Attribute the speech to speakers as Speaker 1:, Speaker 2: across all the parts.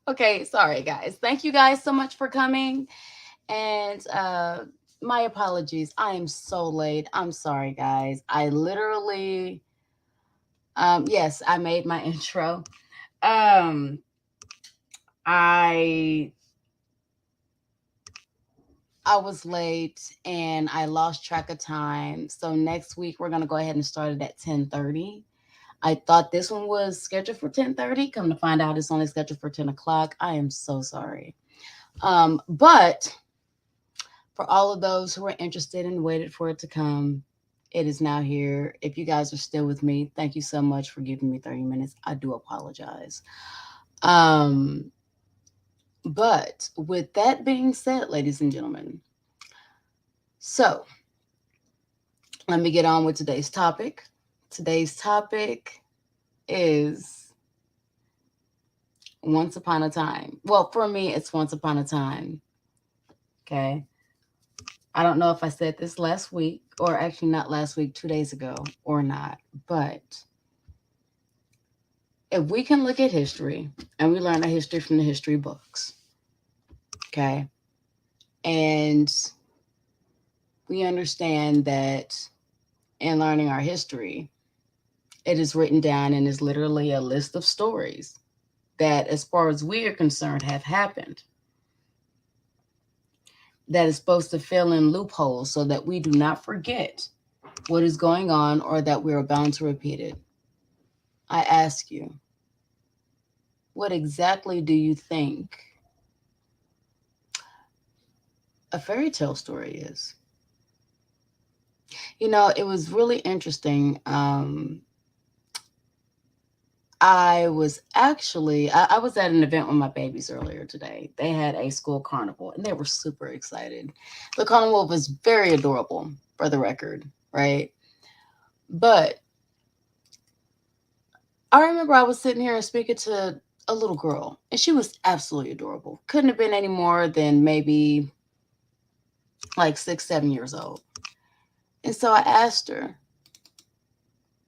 Speaker 1: Okay, sorry guys. Thank you guys so much for coming. And my apologies. I am so late. I'm sorry guys. I literally yes, I made my intro. Um I I was late and I lost track of time. So next week we're gonna go ahead and start it at 10:30. I thought this one was scheduled for 10:30. Come to find out it's only scheduled for 10 o'clock. I am so sorry. But for all of those who are interested and waited for it to come, it is now here. If you guys are still with me, thank you so much for giving me 30 minutes. I do apologize. Um, but with that being said, ladies and gentlemen, so let me get on with today's topic. Today's topic is once upon a time. Well, for me, it's once upon a time. Okay. I don't know if I said this last week, or actually not last week, 2 days ago, or not, but if we can look at history and we learn our history from the history books, okay, and we understand that in learning our history, it is written down and is literally a list of stories that, as far as we are concerned, have happened, that is supposed to fill in loopholes so that we do not forget what is going on or that we are bound to repeat it. I ask you, what exactly do you think a fairy tale story is? You know, it was really interesting. I was at an event with my babies earlier today. They had a school carnival and they were super excited. The carnival was very adorable, for the record, right? But I remember I was sitting here and speaking to a little girl, and she was absolutely adorable. Couldn't have been any more than maybe like 6, 7 years old. And so I asked her,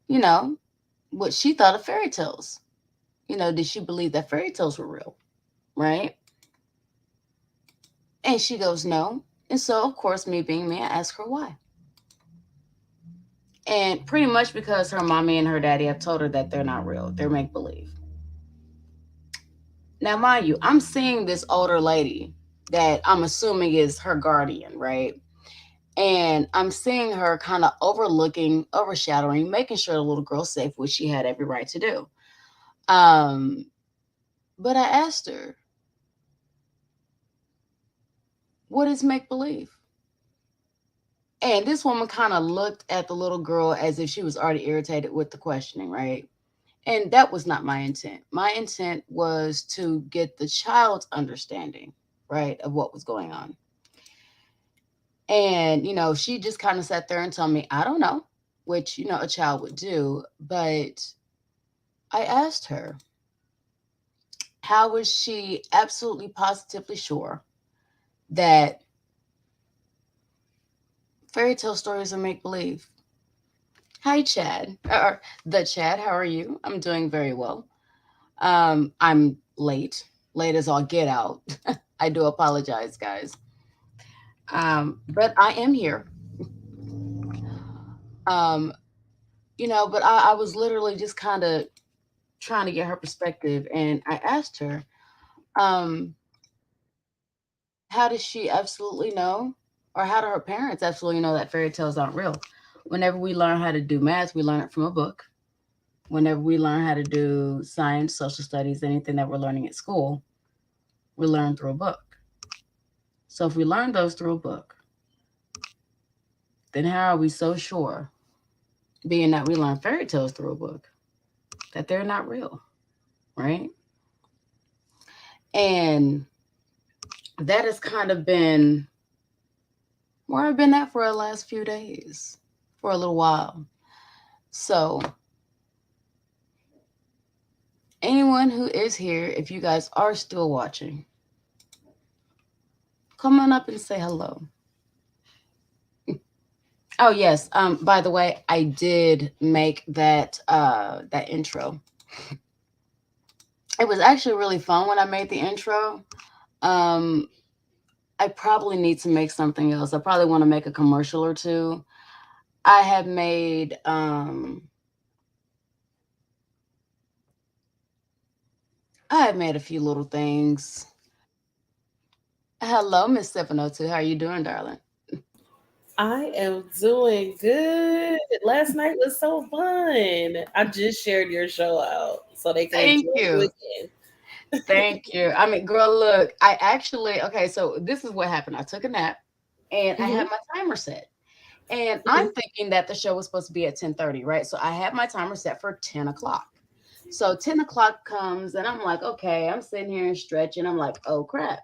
Speaker 1: you know, what she thought of fairy tales. You know, did she believe that fairy tales were real? Right? And she goes, no. And so, of course, me being me, I ask her why. And pretty much because her mommy and her daddy have told her that they're not real, they're make believe. Now, mind you, I'm seeing this older lady that I'm assuming is her guardian, right? And I'm seeing her kind of overlooking, overshadowing, making sure the little girl's safe, which she had every right to do. Um, but I asked her, what is make believe? And this woman kind of looked at the little girl as if she was already irritated with the questioning, right? And that was not my intent. My intent was to get the child's understanding, right, of what was going on. And, you know, she just kind of sat there and told me, I don't know, which, you know, a child would do. But I asked her, how was she absolutely positively sure that fairy tale stories are make believe? Hi, Chad, or the Chad. How are you? I'm doing very well. I'm late as all get out. I do apologize, guys. But I am here. Um, you know, but I was literally just kind of trying to get her perspective, and I asked her, um, how does she absolutely know, or how do her parents absolutely know that fairy tales aren't real? Whenever we learn how to do math, we learn it from a book. Whenever we learn how to do science, social studies, anything that we're learning at school, we learn through a book. So if we learn those through a book, then how are we so sure, being that we learn fairy tales through a book, that they're not real, right? And that has kind of been where I've been at for the last few days, for a little while. So, anyone who is here, if you guys are still watching, come on up and say hello. Oh yes. By the way, I did make that intro. It was actually really fun when I made the intro. Um, I probably need to make something else. I probably want to make a commercial or two. I have made I have made a few little things. Hello, Miss 702. How are you doing, darling?
Speaker 2: I am doing good. Last night was so fun. I just shared your show out so they can
Speaker 1: Thank
Speaker 2: enjoy you
Speaker 1: you.
Speaker 2: again.
Speaker 1: Thank you. I mean, girl, look, I actually, okay, so this is what happened. I took a nap and I had
Speaker 2: Hmm.
Speaker 1: my timer set. And I'm
Speaker 2: Hmm.
Speaker 1: thinking that the show was supposed to be at 10:30, right? So I had my timer set for 10 o'clock. So 10 o'clock comes and I'm like, okay, I'm sitting here and stretching. I'm like, oh crap.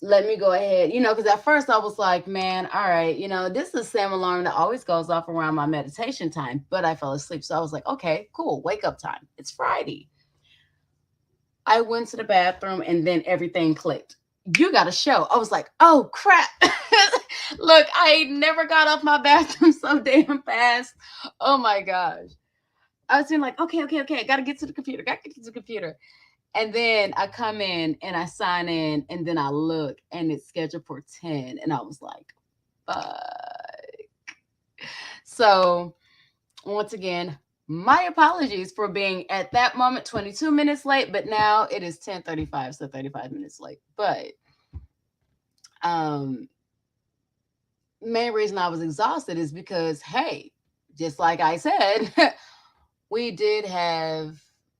Speaker 1: Let me go ahead, because at first I was like, man, all right, this is the same alarm that always goes off around my meditation time, but I fell asleep. So I was like, okay, cool, wake up time. It's Friday. I went to the bathroom and then everything clicked. You got a show. I was like, oh crap. Look, I never got off my bathroom so damn fast. Oh my gosh. I was being like, okay, okay, okay. I gotta get to the computer. Gotta get to the computer. And then I come in and I sign in and then I look and it's scheduled for 10. And I was like, fuck. So once again, my apologies for being at that moment 22 minutes late, but now it is 10:35, so 35 minutes late. But um main reason I was exhausted is because hey, just like I said, we did have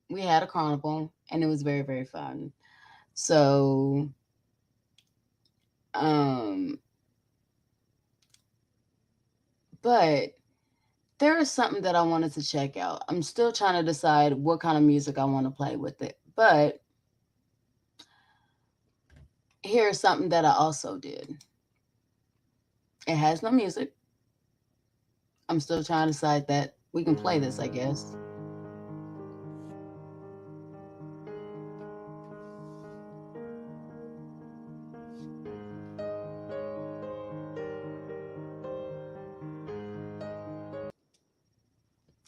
Speaker 1: we had a carnival and it was very, very fun. So um but there is something that I wanted to check out. I'm still trying to decide what kind of music I want to play with it. But here's something that I also did. It has no music. I'm still trying to decide that we can play this, I guess.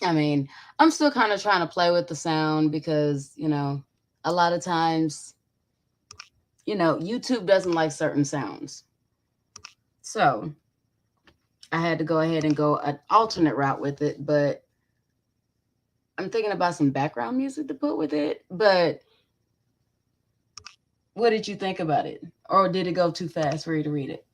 Speaker 1: I mean, I'm still kind of trying to play with the sound because, a lot of times, YouTube doesn't like certain sounds. So I had to go ahead and go an alternate route with it. But I'm thinking about some background music to put with it. But what did you think about it? Or did it go too fast for you to read it?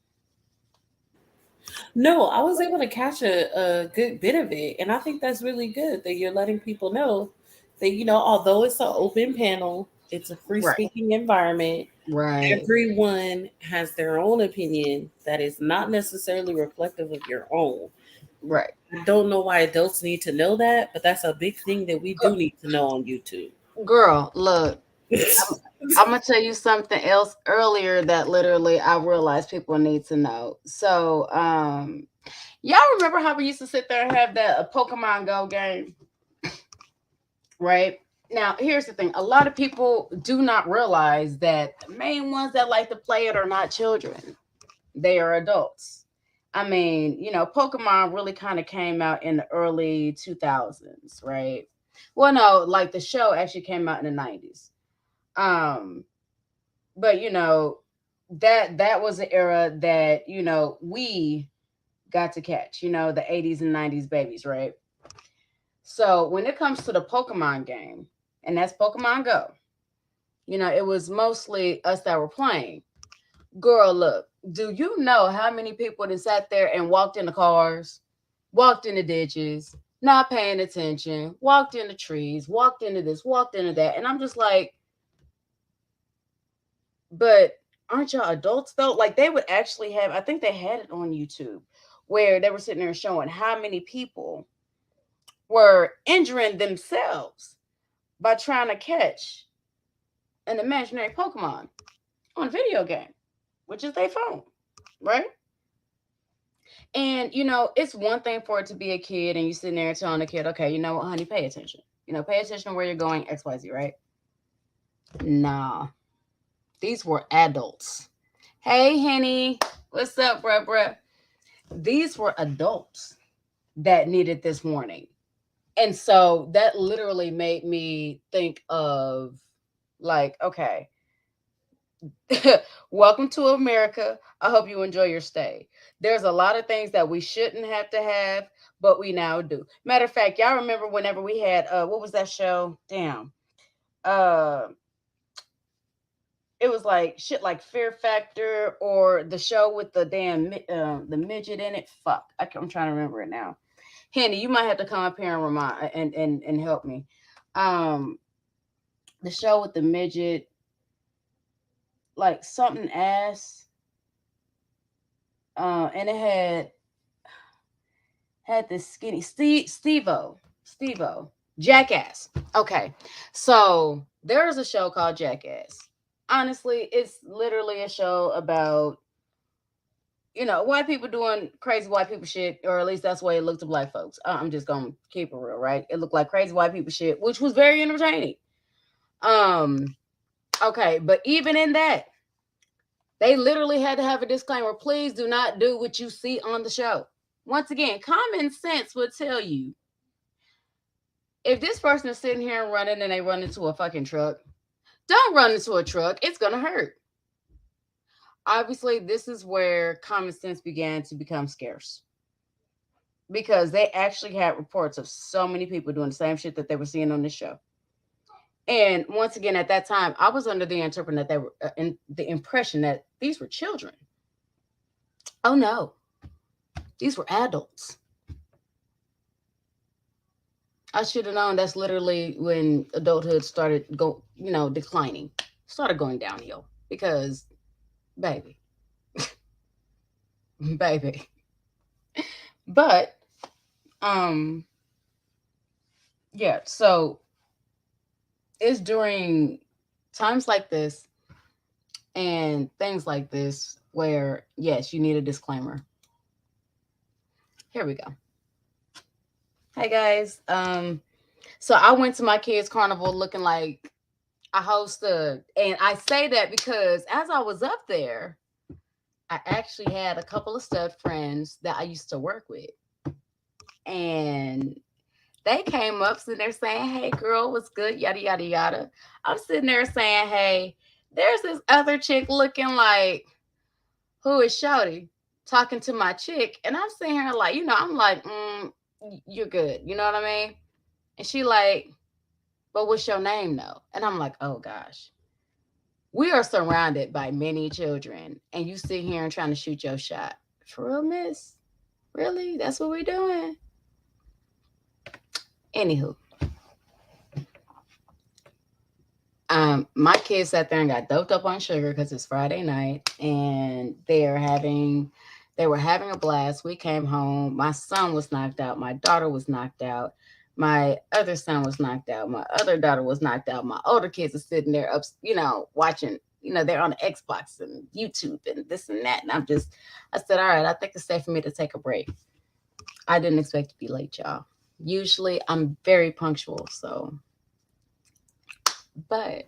Speaker 2: No, I was able to catch a good bit of it. And I think that's really good that you're letting people know that, although it's an open panel, it's a free
Speaker 1: Right.
Speaker 2: speaking environment.
Speaker 1: Right.
Speaker 2: Everyone has their own opinion that is not necessarily reflective of your own.
Speaker 1: Right.
Speaker 2: I don't know why adults need to know that, but that's a big thing that we do need to know on YouTube.
Speaker 1: Girl, look, I'm gonna tell you something else earlier that literally I realized people need to know. So, y'all remember how we used to sit there and have that a Pokemon Go game, right? Now, here's the thing: a lot of people do not realize that the main ones that like to play it are not children; they are adults. I mean, Pokemon really kind of came out in the early 2000s, right? Well, no, like the show actually came out in the 90s. Um, but that was the era that we got to catch, the 80s and 90s babies, right? So when it comes to the Pokemon game, and that's Pokemon Go, it was mostly us that were playing. Girl, look, do you know how many people that sat there and walked in the cars, walked in the ditches, not paying attention, walked in the trees, walked into this, walked into that, and I'm just like, but aren't y'all adults though? Like they would actually have, I think they had it on YouTube where they were sitting there showing how many people were injuring themselves by trying to catch an imaginary Pokemon on a video game, which is their phone, right? And it's one thing for it to be a kid and you sitting there telling a kid, okay, you know what, honey, pay attention. Pay attention to where you're going, XYZ, right? Nah, these were adults. Hey, Henny, what's up, bruh? These were adults that needed this warning. And so that literally made me think of, like, okay, welcome to America. I hope you enjoy your stay. There's a lot of things that we shouldn't have to have, but we now do. Matter of fact, y'all remember whenever we had what was that show? Damn. Uh it was like shit like Fear Factor, or the show with the damn the midget in it. Fuck. I'm trying to remember it now. Henny, you might have to come up here and remind and help me. Um the show with the midget, like something ass, and it had this skinny Steve-O, Jackass. Okay, so there's a show called Jackass. Honestly, it's literally a show about, white people doing crazy white people shit, or at least that's the way it looked to black folks. I'm just gonna keep it real, right? It looked like crazy white people shit, which was very entertaining. Um, okay, but even in that, they literally had to have a disclaimer: please do not do what you see on the show. Once again, common sense would tell you, if this person is sitting here and running and they run into a fucking truck, don't run into a truck. It's going to hurt. Obviously, this is where common sense began to become scarce, because they actually had reports of so many people doing the same shit that they were seeing on this show. And once again, at that time, I was under the interpretation that they were in the impression that these were children. Oh no, these were adults. I should have known that's literally when adulthood started declining, started going downhill. Because, baby, baby. But, yeah. So it's during times like this and things like this where, yes, you need a disclaimer. Here we go. Hey guys. So I went to my kids' carnival looking like I hosted, and I say that because as I was up there, I actually had a couple of stud friends that I used to work with, and they came up sitting there saying, "Hey, girl, what's good?" Yada yada yada. I'm sitting there saying, "Hey, there's this other chick looking like, who is Shouty, talking to my chick," and I'm sitting here like, I'm like, "You're good," you know what I mean? And she like, "But what's your name though?" And I'm like, "Oh gosh." We are surrounded by many children, and you sit here and trying to shoot your shot. For real, miss? Really? That's what we're doing? Anywho, my kids sat there and got doped up on sugar because it's Friday night, and they were having a blast. We came home. My son was knocked out. My daughter was knocked out. My other son was knocked out. My other daughter was knocked out. My older kids are sitting there up, watching. They're on the Xbox and YouTube and this and that. And I said, all right, I think it's safe for me to take a break. I didn't expect to be late, y'all. Usually I'm very punctual, so, but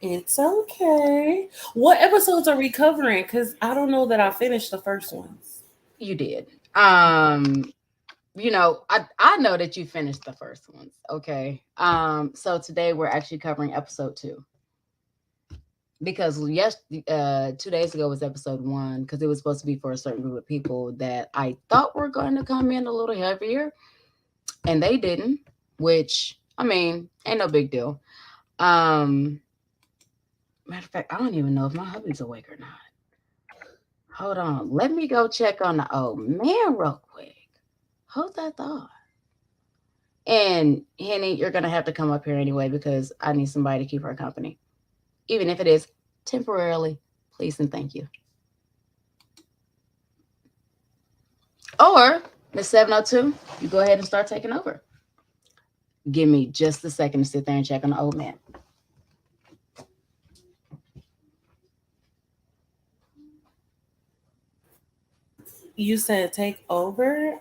Speaker 2: It's okay. What episodes are we covering? Because I don't know that I finished the first ones.
Speaker 1: you did. I know that you finished the first ones. Okay. So today we're actually covering episode 2. Because 2 days ago was episode 1, because it was supposed to be for a certain group of people that I thought were going to come in a little heavier, and they didn't, which, I mean, ain't no big deal. Matter of fact, I don't even know if my hubby's awake or not. Hold on. Let me go check on the old man real quick. Hold that thought. And Henny, you're going to have to come up here anyway, because I need somebody to keep her company. Even if it is temporarily, please and thank you. Or, Miss 702, you go ahead and start taking over. Give me just a second to sit there and check on the old man.
Speaker 2: You said take over.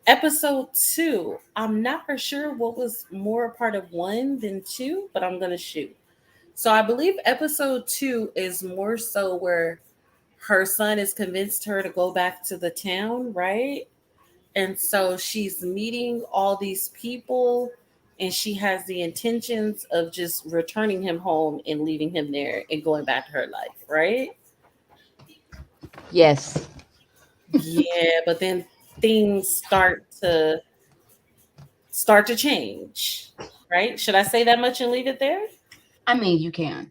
Speaker 2: Episode 2. I'm not for sure what was more a part of 1 than 2, but I'm gonna shoot. So I believe episode 2 is more so where her son has convinced her to go back to the town, right? And so she's meeting all these people, and she has the intentions of just returning him home and leaving him there and going back to her life, right?
Speaker 1: Yes.
Speaker 2: Yeah, but then things start to change, right? Should I say that much and leave it there?
Speaker 1: I mean, you can.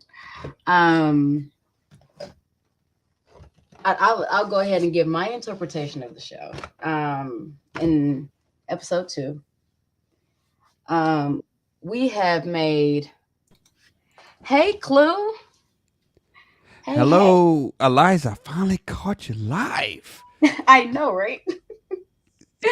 Speaker 1: Um, I'll go ahead and give my interpretation of the show. In episode 2, um, we have made. Hey, Clue. Hey, hey.
Speaker 3: Hello, Eliza. I finally caught you live.
Speaker 1: I know, right?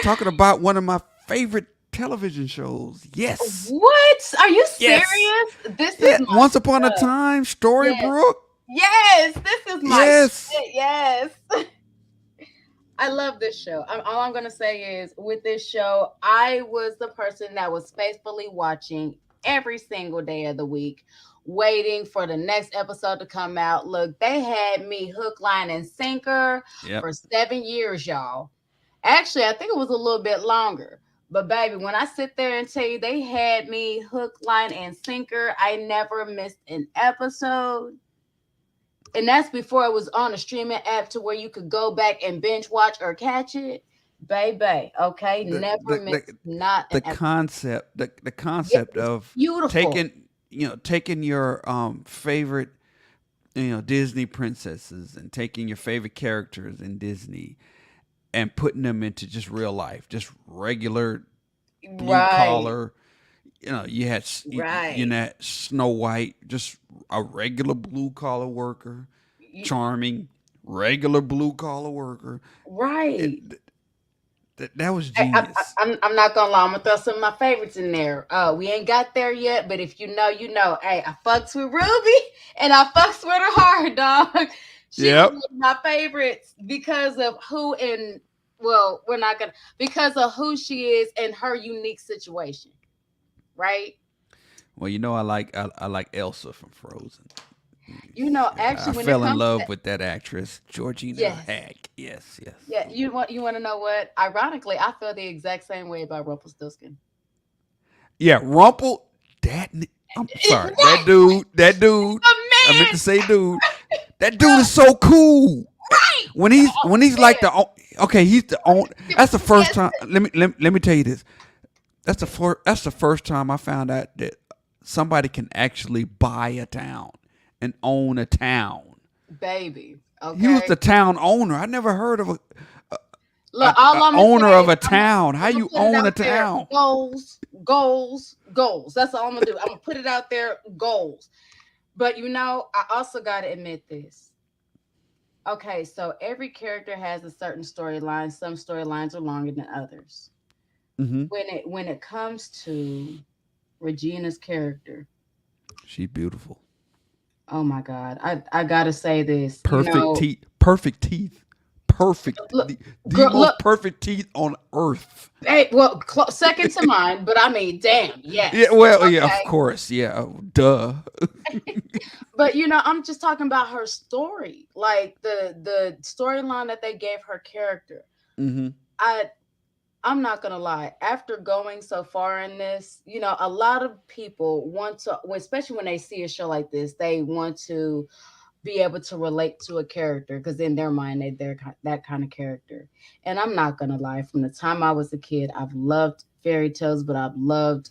Speaker 3: Talking about one of my favorite television shows. Yes.
Speaker 1: What? Are you
Speaker 3: Yes.
Speaker 1: serious? This is
Speaker 3: Yeah.
Speaker 1: my
Speaker 3: Once upon a
Speaker 1: stuff.
Speaker 3: time,
Speaker 1: Yes.
Speaker 3: Storybrooke.
Speaker 1: Yes, this is my
Speaker 3: Yes.
Speaker 1: shit. Yes. I love this show. All I'm going to say is with this show, I was the person that was faithfully watching every single day of the week, waiting for the next episode to come out. Look, they had me hook, line, and sinker
Speaker 3: Yep.
Speaker 1: for 7 years, y'all. Actually, I think it was a little bit longer. But baby, when I sit there and tell you they had me hook, line, and sinker, I never missed an episode. And that's before it was on a streaming app to where you could go back and binge watch or catch it. Baby, okay,
Speaker 3: The
Speaker 1: never
Speaker 3: the
Speaker 1: missed
Speaker 3: the,
Speaker 1: not an
Speaker 3: the
Speaker 1: episode.
Speaker 3: concept the
Speaker 1: Yeah,
Speaker 3: concept
Speaker 1: it's
Speaker 3: of
Speaker 1: beautiful.
Speaker 3: taking your favorite Disney princesses and taking your favorite characters in Disney and putting them into just real life, just regular blue
Speaker 1: Right,
Speaker 3: collar. You had
Speaker 1: right.
Speaker 3: Snow White, just a regular blue collar worker,
Speaker 1: You-
Speaker 3: charming, regular blue collar worker. It,
Speaker 1: right.
Speaker 3: that was
Speaker 1: I, I, I-
Speaker 3: genius.
Speaker 1: I'm not gonna lie. I'm gonna throw some of my favorites in there. We ain't got there yet, but if you know, you know. Hey, I fucks with Ruby, and I fucks with her hard, dog. She was
Speaker 3: Yep.
Speaker 1: one of my favorites because of who and well, we're not gonna because of who she is and her unique situation, right?
Speaker 3: Well, I like Elsa from Frozen. I
Speaker 1: Actually, when it
Speaker 3: fell in
Speaker 1: comes to that,
Speaker 3: love with that actress, Georgina
Speaker 1: yes,
Speaker 3: Hack. Yes, yes.
Speaker 1: yeah. You want to know what? Ironically, I feel the exact same way about Rumpelstiltskin.
Speaker 3: Yeah, Rumple. I'm sorry.
Speaker 1: What?
Speaker 3: That dude.
Speaker 1: The
Speaker 3: I meant
Speaker 1: man,
Speaker 3: to say dude. That dude
Speaker 1: bro,
Speaker 3: is so cool.
Speaker 1: right?
Speaker 3: When he's like
Speaker 1: Man,
Speaker 3: okay, he's the own. That's the first
Speaker 1: yes,
Speaker 3: time. Let me tell you this. That's the first time I found out that somebody can actually buy a town and own a town.
Speaker 1: baby.
Speaker 3: He was
Speaker 1: Okay.
Speaker 3: the town owner. I never heard of
Speaker 1: Look, all
Speaker 3: a
Speaker 1: I'm gonna
Speaker 3: owner
Speaker 1: say
Speaker 3: of
Speaker 1: is
Speaker 3: a town. How
Speaker 1: I'm gonna
Speaker 3: you
Speaker 1: put it
Speaker 3: own a
Speaker 1: out there.
Speaker 3: town?
Speaker 1: Goals, goals, goals. That's all I'm gonna do. I'm gonna put it out there. Goals. But I also gotta admit this. Okay, so every character has a certain storyline. Some storylines are longer than others.
Speaker 3: Hmm.
Speaker 1: When it comes to Regina's character,
Speaker 3: She's beautiful.
Speaker 1: oh my God, I gotta say this.
Speaker 3: Perfect teeth. Perfect teeth. Perfect.
Speaker 1: Look,
Speaker 3: The
Speaker 1: girl,
Speaker 3: most
Speaker 1: look.
Speaker 3: perfect teeth on earth.
Speaker 1: Hey, well, second to mine, but I mean, damn,
Speaker 3: Yeah.
Speaker 1: yes.
Speaker 3: Well. Yeah. Of
Speaker 1: Okay.
Speaker 3: course. Yeah. Duh.
Speaker 1: But I'm just talking about her story, like the storyline that they gave her character.
Speaker 3: Hmm.
Speaker 1: I I'm not gonna lie. After going so far in this, a lot of people want to, especially when they see a show like this, they want to be able to relate to a character because in their mind they're that kind of character. And I'm not gonna lie. From the time I was a kid, I've loved fairy tales, but I've loved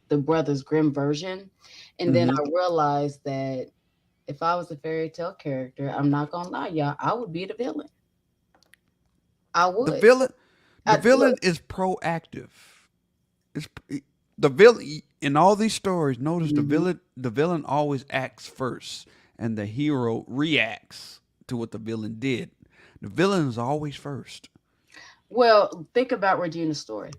Speaker 1: the Brothers Grimm version. And then
Speaker 3: Hmm.
Speaker 1: I realized that if I was a fairy tale character, I'm not gonna lie, y'all, I would be the villain. I
Speaker 3: The
Speaker 1: would.
Speaker 3: villain. The villain
Speaker 1: Look,
Speaker 3: is proactive. It's the villain in all these stories. Notice the
Speaker 1: mhm.
Speaker 3: villain. The villain always acts first, and the hero reacts to what the villain did. The villain is always first.
Speaker 1: Well, think about Regina's story.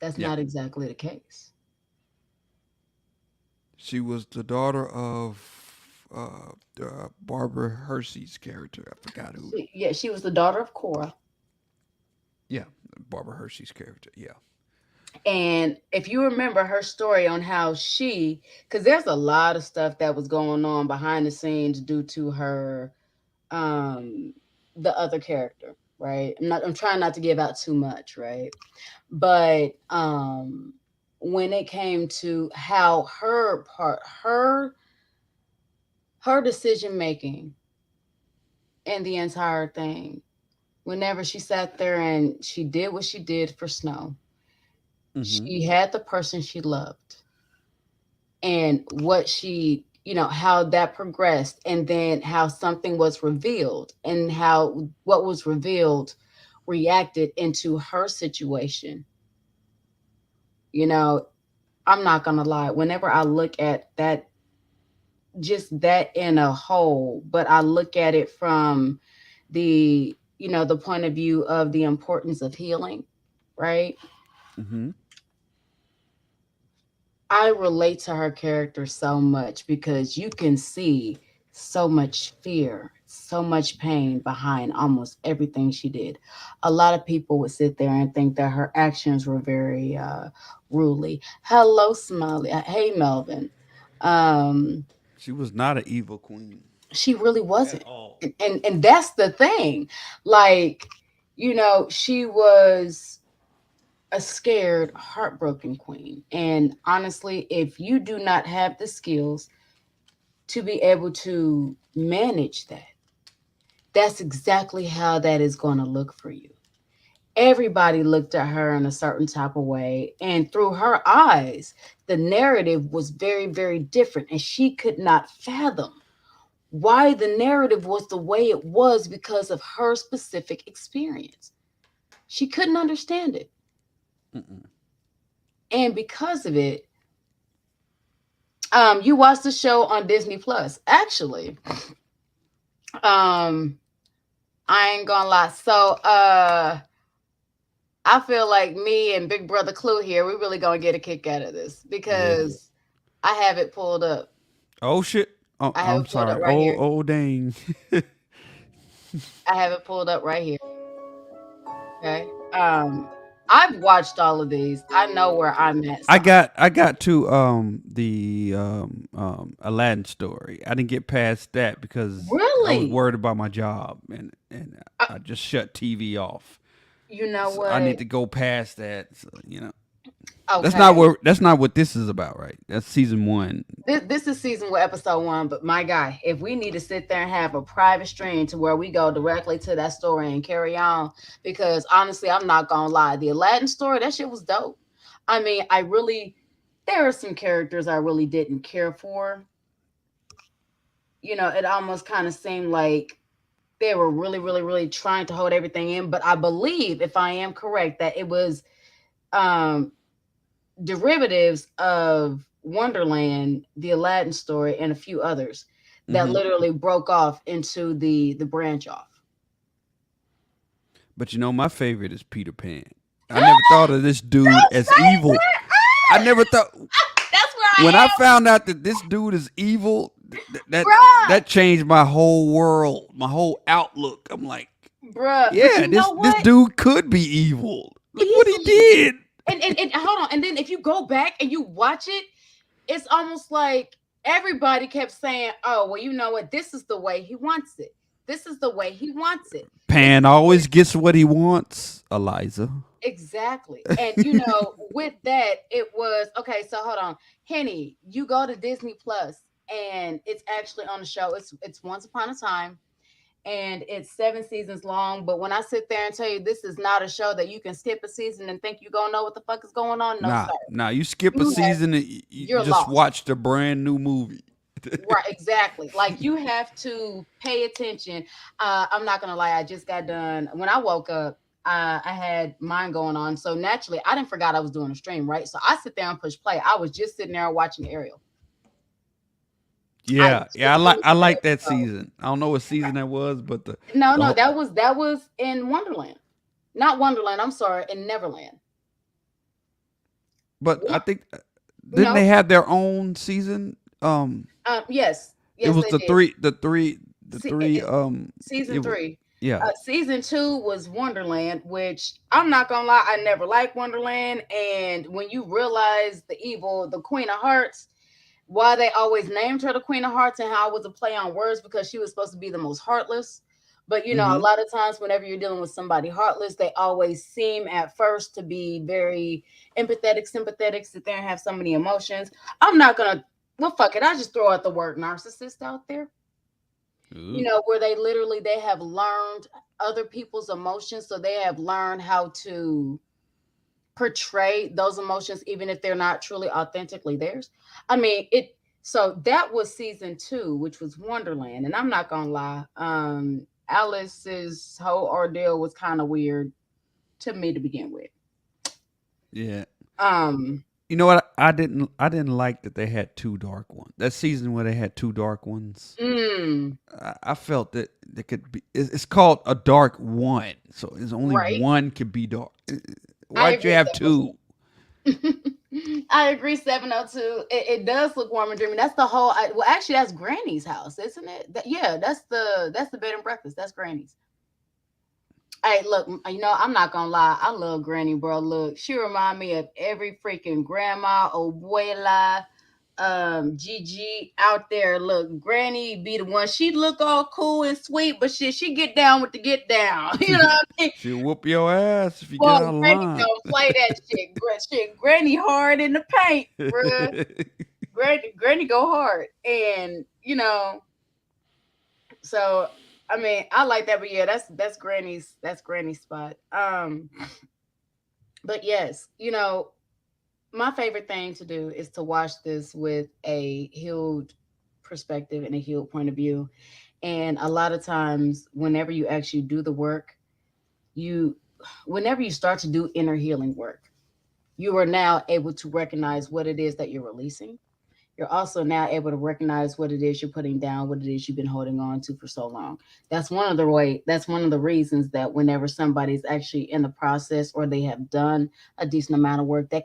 Speaker 1: That's
Speaker 3: Yeah.
Speaker 1: not exactly the case.
Speaker 3: She was the daughter of Barbara Hershey's character. I forgot who.
Speaker 1: Yeah, she was the daughter of Cora.
Speaker 3: Yeah, Barbara Hershey's character. Yeah.
Speaker 1: And if you remember her story on how because there's a lot of stuff that was going on behind the scenes due to her, um, the other character, right? I'm trying not to give out too much, right? But when it came to how her decision making in the entire thing, whenever she sat there and she did what she did for Snow,
Speaker 3: Mm-hmm.
Speaker 1: she had the person she loved, and what she, how that progressed, and then how something was revealed, and how what was revealed reacted into her situation. you know I'm not gonna lie, whenever I look at that, just that in a whole, but I look at it from the point of view of the importance of healing, right?
Speaker 3: Mm-hmm.
Speaker 1: I relate to her character so much because you can see so much fear, so much pain behind almost everything she did. A lot of people would sit there and think that her actions were very ruly. Hello, Smiley. Hey, Melvin. Um,
Speaker 3: She was not an evil queen
Speaker 1: she really
Speaker 3: at
Speaker 1: wasn't.
Speaker 3: all.
Speaker 1: And that's the thing. Like, she was a scared, heartbroken queen. And honestly, if you do not have the skills to be able to manage that, that's exactly how that is going to look for you. Everybody looked at her in a certain type of way, and through her eyes, the narrative was very, very different. And she could not fathom why the narrative was the way it was because of her specific experience. She couldn't understand it.
Speaker 3: Mm-mm.
Speaker 1: And because of it, you watched the show on Disney Plus. Actually, um, I ain't gonna lie. So, I feel like me and Big Brother Clue here, we really gonna get a kick out of this
Speaker 3: Yeah.
Speaker 1: because I have it pulled up.
Speaker 3: Oh shit. Oh,
Speaker 1: I have
Speaker 3: I'm
Speaker 1: it pulled up
Speaker 3: sorry.
Speaker 1: right
Speaker 3: Oh,
Speaker 1: here.
Speaker 3: oh, dang.
Speaker 1: I have it pulled up right here. Okay. I've watched all of these. I know where I'm at. So
Speaker 3: I got to the Aladdin story. I didn't get past that because I was
Speaker 1: really,
Speaker 3: worried about my job and
Speaker 1: uh,
Speaker 3: I just shut TV off.
Speaker 1: you know
Speaker 3: So I
Speaker 1: what?
Speaker 3: need to go past that. So,
Speaker 1: Okay.
Speaker 3: that's not what this is about, right? That's season 1.
Speaker 1: This is season one, episode one. But my guy, if we need to sit there and have a private stream to where we go directly to that story and carry on, because honestly, I'm not gonna lie, the Aladdin story, that shit was dope. I mean, there are some characters I really didn't care for. It almost kind of seemed like they were really, really, really trying to hold everything in. But I believe, if I am correct, that it was um derivatives of Wonderland, the Aladdin story, and a few others that
Speaker 3: Hmm.
Speaker 1: literally broke off into the branch off.
Speaker 3: But my favorite is Peter Pan. I never thought of this dude
Speaker 1: Don't
Speaker 3: as
Speaker 1: say
Speaker 3: evil. I
Speaker 1: that.
Speaker 3: never thought
Speaker 1: That's where
Speaker 3: when
Speaker 1: I
Speaker 3: I
Speaker 1: am,
Speaker 3: found out that this dude is evil,
Speaker 1: bruh.
Speaker 3: that changed my whole world, my whole outlook. I'm like,
Speaker 1: Bruh. But
Speaker 3: yeah,
Speaker 1: you know
Speaker 3: this
Speaker 1: what?
Speaker 3: dude could be evil. Look what he
Speaker 1: Easily.
Speaker 3: did.
Speaker 1: And hold on. And then if you go back and you watch it, it's almost like everybody kept saying, "Oh, well, you know what? This is the way he wants it. This is the way he wants it. This
Speaker 3: Pan
Speaker 1: is the way."
Speaker 3: always gets what he wants, Eliza.
Speaker 1: Exactly. And with that, it was okay. So hold on, Henny, you go to Disney Plus, and it's actually on the show. It's Once Upon a Time, and it's 7 seasons long. But when I sit there and tell you this is not a show that you can skip a season and think you're gonna know what the fuck is going on, no sir.
Speaker 3: Nah, you skip a
Speaker 1: You have
Speaker 3: season and you
Speaker 1: you're
Speaker 3: just
Speaker 1: lost.
Speaker 3: watched a brand new movie.
Speaker 1: Right, exactly. Like you have to pay attention. I'm not gonna lie, I just got done. When I woke up, I had mine going on. So naturally, I didn't forgot I was doing a stream, right? So I sit there and push play. I was just sitting there watching Ariel. I
Speaker 3: Yeah,
Speaker 1: just finished
Speaker 3: I like
Speaker 1: Ariel.
Speaker 3: that
Speaker 1: So
Speaker 3: season. I don't know what season that was, but
Speaker 1: no,
Speaker 3: the
Speaker 1: no,
Speaker 3: whole,
Speaker 1: that was in Wonderland. Not Wonderland, I'm sorry, in Neverland.
Speaker 3: but I
Speaker 1: What?
Speaker 3: think didn't
Speaker 1: No.
Speaker 3: they have their own season?
Speaker 1: Yes.
Speaker 3: It
Speaker 1: Yes,
Speaker 3: was
Speaker 1: they did.
Speaker 3: the
Speaker 1: See,
Speaker 3: three
Speaker 1: season
Speaker 3: it was,
Speaker 1: three.
Speaker 3: yeah.
Speaker 1: Season two was Wonderland, which I'm not gonna lie, I never liked Wonderland. And when you realize the evil, the Queen of Hearts, why they always named her the Queen of Hearts and how it was a play on words because she was supposed to be the most heartless. But a
Speaker 3: Mm-hmm.
Speaker 1: lot of times whenever you're dealing with somebody heartless, they always seem at first to be very empathetic, sympathetic, sit there and have so many emotions. I'm not gonna well fuck it. I just throw out the word narcissist out there.
Speaker 3: Ooh.
Speaker 1: Where they have learned other people's emotions, so they have learned how to portray those emotions even if they're not truly authentically theirs. I mean, it so that was season 2, which was Wonderland, and I'm not gonna lie, Alice's whole ordeal was kind of weird to me to begin with.
Speaker 3: Yeah.
Speaker 1: Um
Speaker 3: You know what? I didn't like that they had two dark ones. That season where they had two dark ones.
Speaker 1: mm,
Speaker 3: I felt that there could be. It's called a dark one, so it's only
Speaker 1: right.
Speaker 3: one could be dark.
Speaker 1: I
Speaker 3: Why'd you
Speaker 1: agree
Speaker 3: have two?
Speaker 1: 702. I agree 702. It does look warm and dreamy. That's the whole well actually that's Granny's house, isn't it? Yeah, that's the bed and breakfast. That's Granny's. Hey, look, I'm not gonna lie. I love Granny, bro. Look, she remind me of every freaking grandma, abuela, Gigi out there. Look, Granny be the one. She look all cool and sweet, but shit, she get down with the get down. You know what I mean?
Speaker 3: She'll whoop your ass if you
Speaker 1: Boy,
Speaker 3: get out of
Speaker 1: Granny
Speaker 3: line.
Speaker 1: don't play that shit. Granny hard in the paint, bruh. Granny go hard, and so I mean, I like that, but yeah, that's Granny's spot. But yes, my favorite thing to do is to watch this with a healed perspective and a healed point of view. And a lot of times, whenever you actually do the work, you, whenever you start to do inner healing work, you are now able to recognize what it is that you're releasing. You're also now able to recognize what it is you're putting down, what it is you've been holding on to for so long. That's one of the reasons that whenever somebody's actually in the process or they have done a decent amount of work, they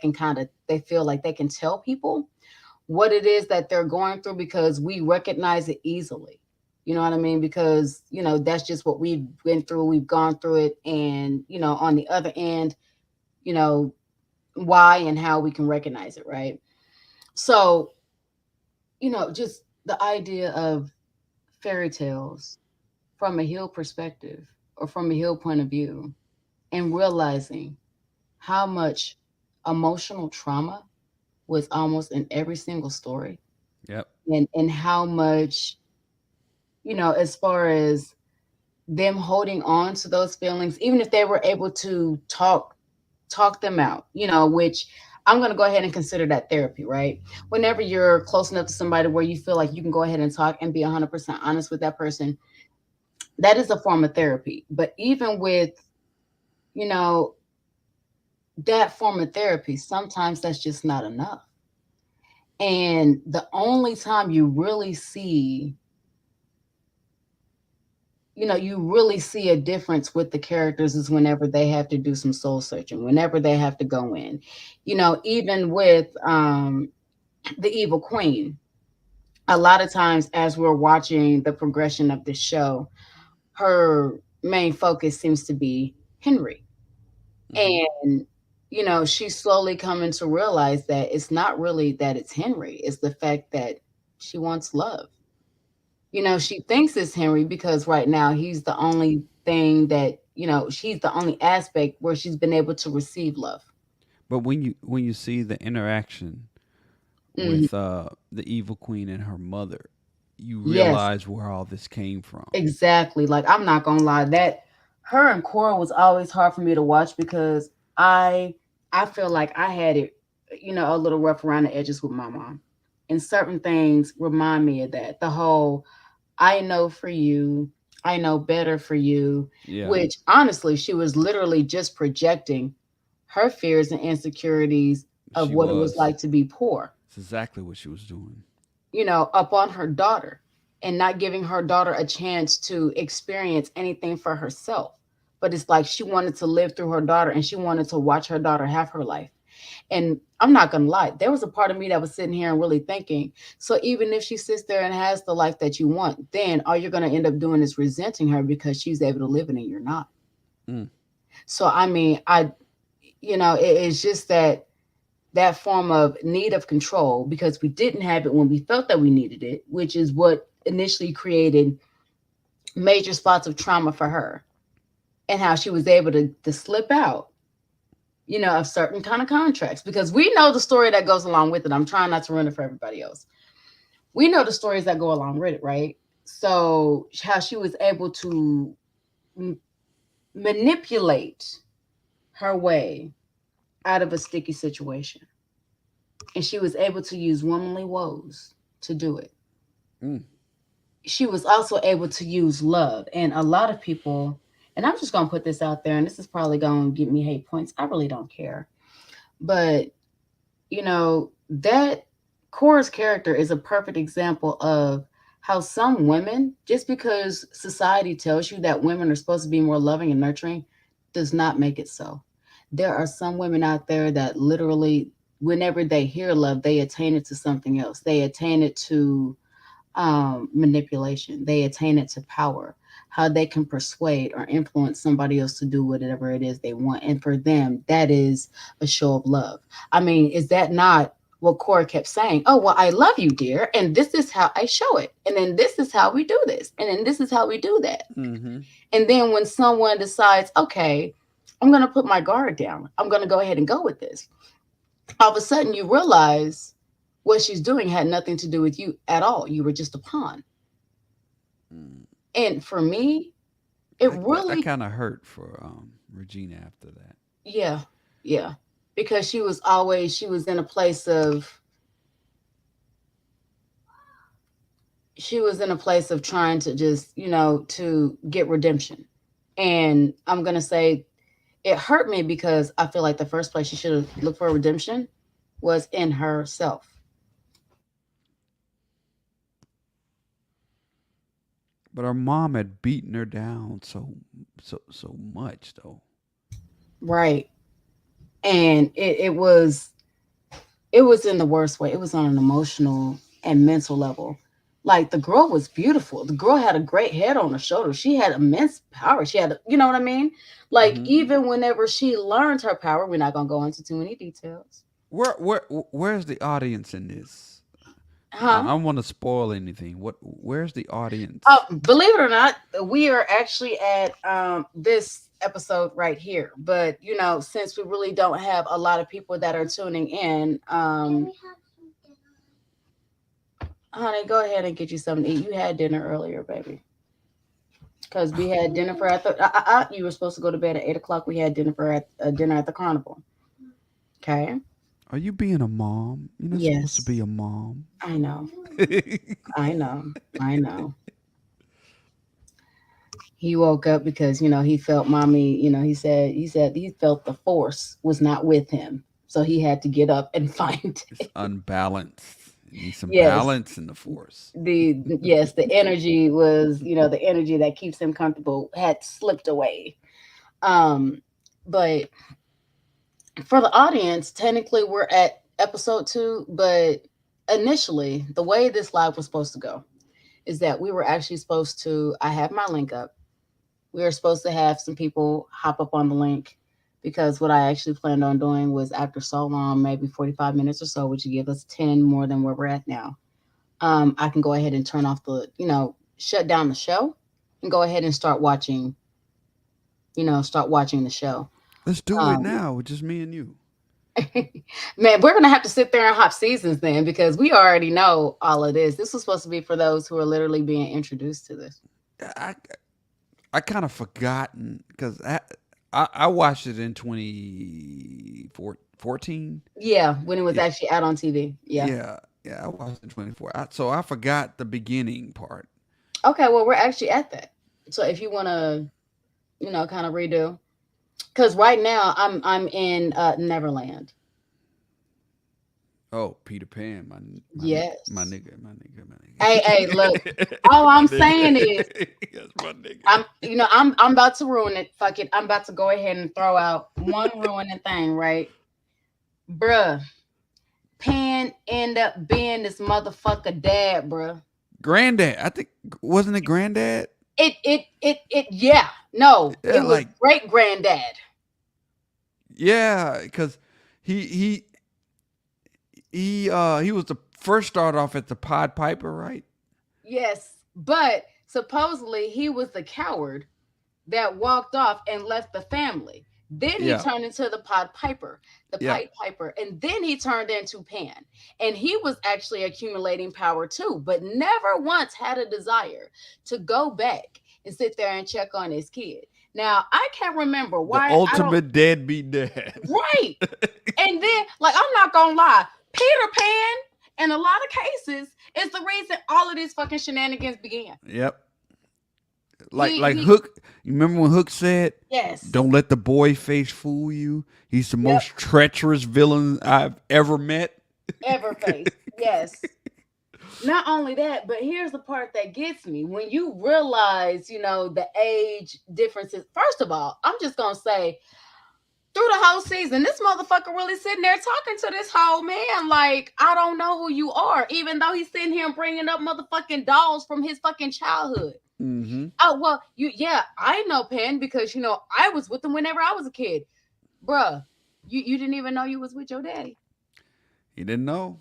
Speaker 1: feel like they can tell people what it is that they're going through because we recognize it easily. You know what I mean? Because, that's just what we've been through. We've gone through it. And, on the other end, you know, why and how we can recognize it, right? So, just the idea of fairy tales from a healed perspective or from a healed point of view, and realizing how much emotional trauma was almost in every single story,
Speaker 3: Yep.
Speaker 1: and how much, as far as them holding on to those feelings, even if they were able to talk them out, which I'm going to go ahead and consider that therapy, right? Whenever you're close enough to somebody where you feel like you can go ahead and talk and be 100% honest with that person, that is a form of therapy. But even with, you know, that form of therapy, sometimes that's just not enough. And the only time you really see a difference with the characters is whenever they have to do some soul searching, whenever they have to go in. Even with the Evil Queen, a lot of times as we're watching the progression of the show, her main focus seems to be Henry.
Speaker 3: Hmm.
Speaker 1: And, she's slowly coming to realize that it's not really that it's Henry, it's the fact that she wants love. She thinks it's Henry because right now he's the only thing that, she's the only aspect where she's been able to receive love.
Speaker 3: But when you see the interaction
Speaker 1: Mhm.
Speaker 3: with the evil queen and her mother, you
Speaker 1: Yes,
Speaker 3: realize where all this came from.
Speaker 1: exactly. Like, I'm not gonna lie, that her and Cora was always hard for me to watch because I I feel like I had it, a little rough around the edges with my mom. And certain things remind me of that. The whole I know for you, I know better for you,
Speaker 3: Yeah,
Speaker 1: which honestly, she was literally just projecting her fears and insecurities of
Speaker 3: she
Speaker 1: what it was
Speaker 3: was.
Speaker 1: like to be poor,
Speaker 3: It's exactly what she was doing.
Speaker 1: up on her daughter, and not giving her daughter a chance to experience anything for herself. But it's like she wanted to live through her daughter and she wanted to watch her daughter have her life. And I'm not gonna lie, there was a part of me that was sitting here and really thinking, so even if she sits there and has the life that you want, then all you're gonna end up doing is resenting her because she's able to live it and you're not.
Speaker 3: Mm.
Speaker 1: So I mean, it's just that form of need of control because we didn't have it when we felt that we needed it, which is what initially created major spots of trauma for her, and how she was able to slip out, of certain kind of contracts, because we know the story that goes along with it. I'm trying not to ruin it for everybody else. We know the stories that go along with it, right? So how she was able to manipulate her way out of a sticky situation. And she was able to use womanly woes to do it.
Speaker 3: Mm.
Speaker 1: She was also able to use love. And a lot of people, and I'm just going to put this out there, and this is probably going to get me hate points. I really don't care. But, that Cora's character is a perfect example of how some women, just because society tells you that women are supposed to be more loving and nurturing, does not make it so. There are some women out there that literally, whenever they hear love, they attain it to something else. They attain it to manipulation. They attain it to power, how they can persuade or influence somebody else to do whatever it is they want. And for them, that is a show of love. I mean, is that not what Cora kept saying? Oh, well, I love you, dear. And this is how I show it. And then this is how we do this. And then this is how we do that.
Speaker 3: Mm-hmm.
Speaker 1: And then when someone decides, okay, I'm going to put my guard down, I'm going to go ahead and go with this, all of a sudden you realize what she's doing had nothing to do with you at all. You were just a pawn.
Speaker 3: Mm.
Speaker 1: And for me, it really
Speaker 3: that kind of hurt for Regina after that.
Speaker 1: yeah, yeah. Because she was in a place of trying to just, to get redemption. And I'm gonna say it hurt me because I feel like the first place she should have looked for redemption was in herself.
Speaker 3: But her mom had beaten her down so much though.
Speaker 1: Right. And it was in the worst way. It was on an emotional and mental level. Like, the girl was beautiful. The girl had a great head on her shoulder. She had immense power. She had, you know what I mean? Like,
Speaker 3: Mm-hmm.
Speaker 1: even whenever she learned her power, we're not gonna go into too many details.
Speaker 3: Where's the audience in this? I
Speaker 1: Huh?
Speaker 3: don't want to spoil anything. Where's the
Speaker 1: Oh,
Speaker 3: audience?
Speaker 1: believe it or not, we are actually at this episode right here. But since we really don't have a lot of people that are tuning in, honey, go ahead and get you something to eat. You had dinner earlier, baby. Because we had dinner for at the you were supposed to go to bed at 8 o'clock. We had dinner at the carnival. Okay.
Speaker 3: Are you being a mom? You're not supposed to be
Speaker 1: Yes,
Speaker 3: a mom.
Speaker 1: I know. I know. I know. He woke up because he felt mommy. He said he felt the force was not with him, so he had to get up and find
Speaker 3: It's
Speaker 1: it.
Speaker 3: unbalanced. You need some
Speaker 1: Yes,
Speaker 3: balance in the force.
Speaker 1: the energy was, the energy that keeps him comfortable had slipped away. Um, but for the audience, technically we're at episode 2, but initially the way this live was supposed to go is that we were actually supposed to, I have my link up. We were supposed to have some people hop up on the link, because what I actually planned on doing was, after so long, maybe 45 minutes or so, which would give us 10 more than where we're at now. I can go ahead and turn off shut down the show and go ahead and start watching the show.
Speaker 3: Let's do it
Speaker 1: Um,
Speaker 3: now with just me and you.
Speaker 1: Man, we're gonna have to sit there and hop seasons then, because we already know all of this. This was supposed to be for those who are literally being introduced to this.
Speaker 3: I I kind of forgotten because I watched it in 2014.
Speaker 1: Yeah, when it was
Speaker 3: Yeah,
Speaker 1: actually out on TV. Yeah.
Speaker 3: yeah, I watched it in 24. So I forgot the beginning part.
Speaker 1: Okay, well, we're actually at that. So if you want to, kind of redo, because right now I'm in Neverland.
Speaker 3: Oh, Peter Pan, my
Speaker 1: Yes.
Speaker 3: nigga, my nigga, my
Speaker 1: Hey, look.
Speaker 3: nigga,
Speaker 1: All
Speaker 3: my
Speaker 1: I'm saying is,
Speaker 3: nigga. That's my nigga.
Speaker 1: I'm about to ruin it. Fuck it. I'm about to go ahead and throw out one ruining thing, right? Bruh. Pan end up being this motherfucker dad, bruh.
Speaker 3: Granddad, I think wasn't it Granddad?
Speaker 1: Yeah. No,
Speaker 3: Yeah,
Speaker 1: it was
Speaker 3: like
Speaker 1: great granddad.
Speaker 3: yeah, because he he he was the first start off at the Pied Piper, right?
Speaker 1: Yes. But supposedly he was the coward that walked off and left the family. Then he
Speaker 3: Yeah.
Speaker 1: turned into the Pied Piper, the
Speaker 3: Yeah.
Speaker 1: Pied Piper, and then he turned into Pan. And he was actually accumulating power too, but never once had a desire to go back and sit there and check on his kid. Now, I can't remember
Speaker 3: The
Speaker 1: why I don't
Speaker 3: ultimate deadbeat dad.
Speaker 1: right. And then, like, I'm not gonna lie, Peter Pan, in a lot of cases, is the reason all of these fucking shenanigans began.
Speaker 3: Yep. Like
Speaker 1: He
Speaker 3: Hook. You remember when Hook said,
Speaker 1: yes.
Speaker 3: "Don't let the boy face fool you. He's the
Speaker 1: Yep.
Speaker 3: most treacherous villain I've ever met."
Speaker 1: Ever face. Yes. Not only that, but here's the part that gets me. When you realize, you know, the age differences, first of all, I'm just gonna say through the whole season, this motherfucker really sitting there talking to this whole man like, I don't know who you are, even though he's sitting here bringing up motherfucking dolls from his fucking childhood.
Speaker 3: Mm-hmm.
Speaker 1: Oh, well, yeah, I know Penn because, you know, I was with him whenever I was a kid. Bruh, you didn't even know you was with your daddy.
Speaker 3: He didn't know.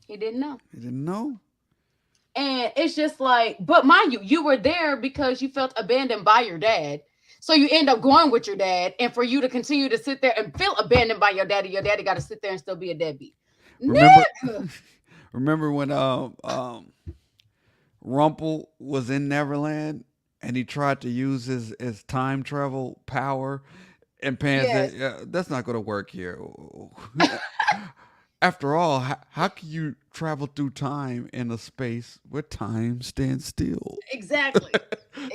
Speaker 1: He didn't know.
Speaker 3: He didn't know.
Speaker 1: And it's just like, but mind you, you were there because you felt abandoned by your dad. So you end up going with your dad, and for you to continue to sit there and feel abandoned by your daddy got to sit there and still be a deadbeat.
Speaker 3: Remember,
Speaker 1: Nigga.
Speaker 3: remember when Rumpel was in Neverland and he tried to use his time travel power, and Pan said, yeah, "That's not going to work here." After all, how can you travel through time in a space where time stands still?
Speaker 1: Exactly.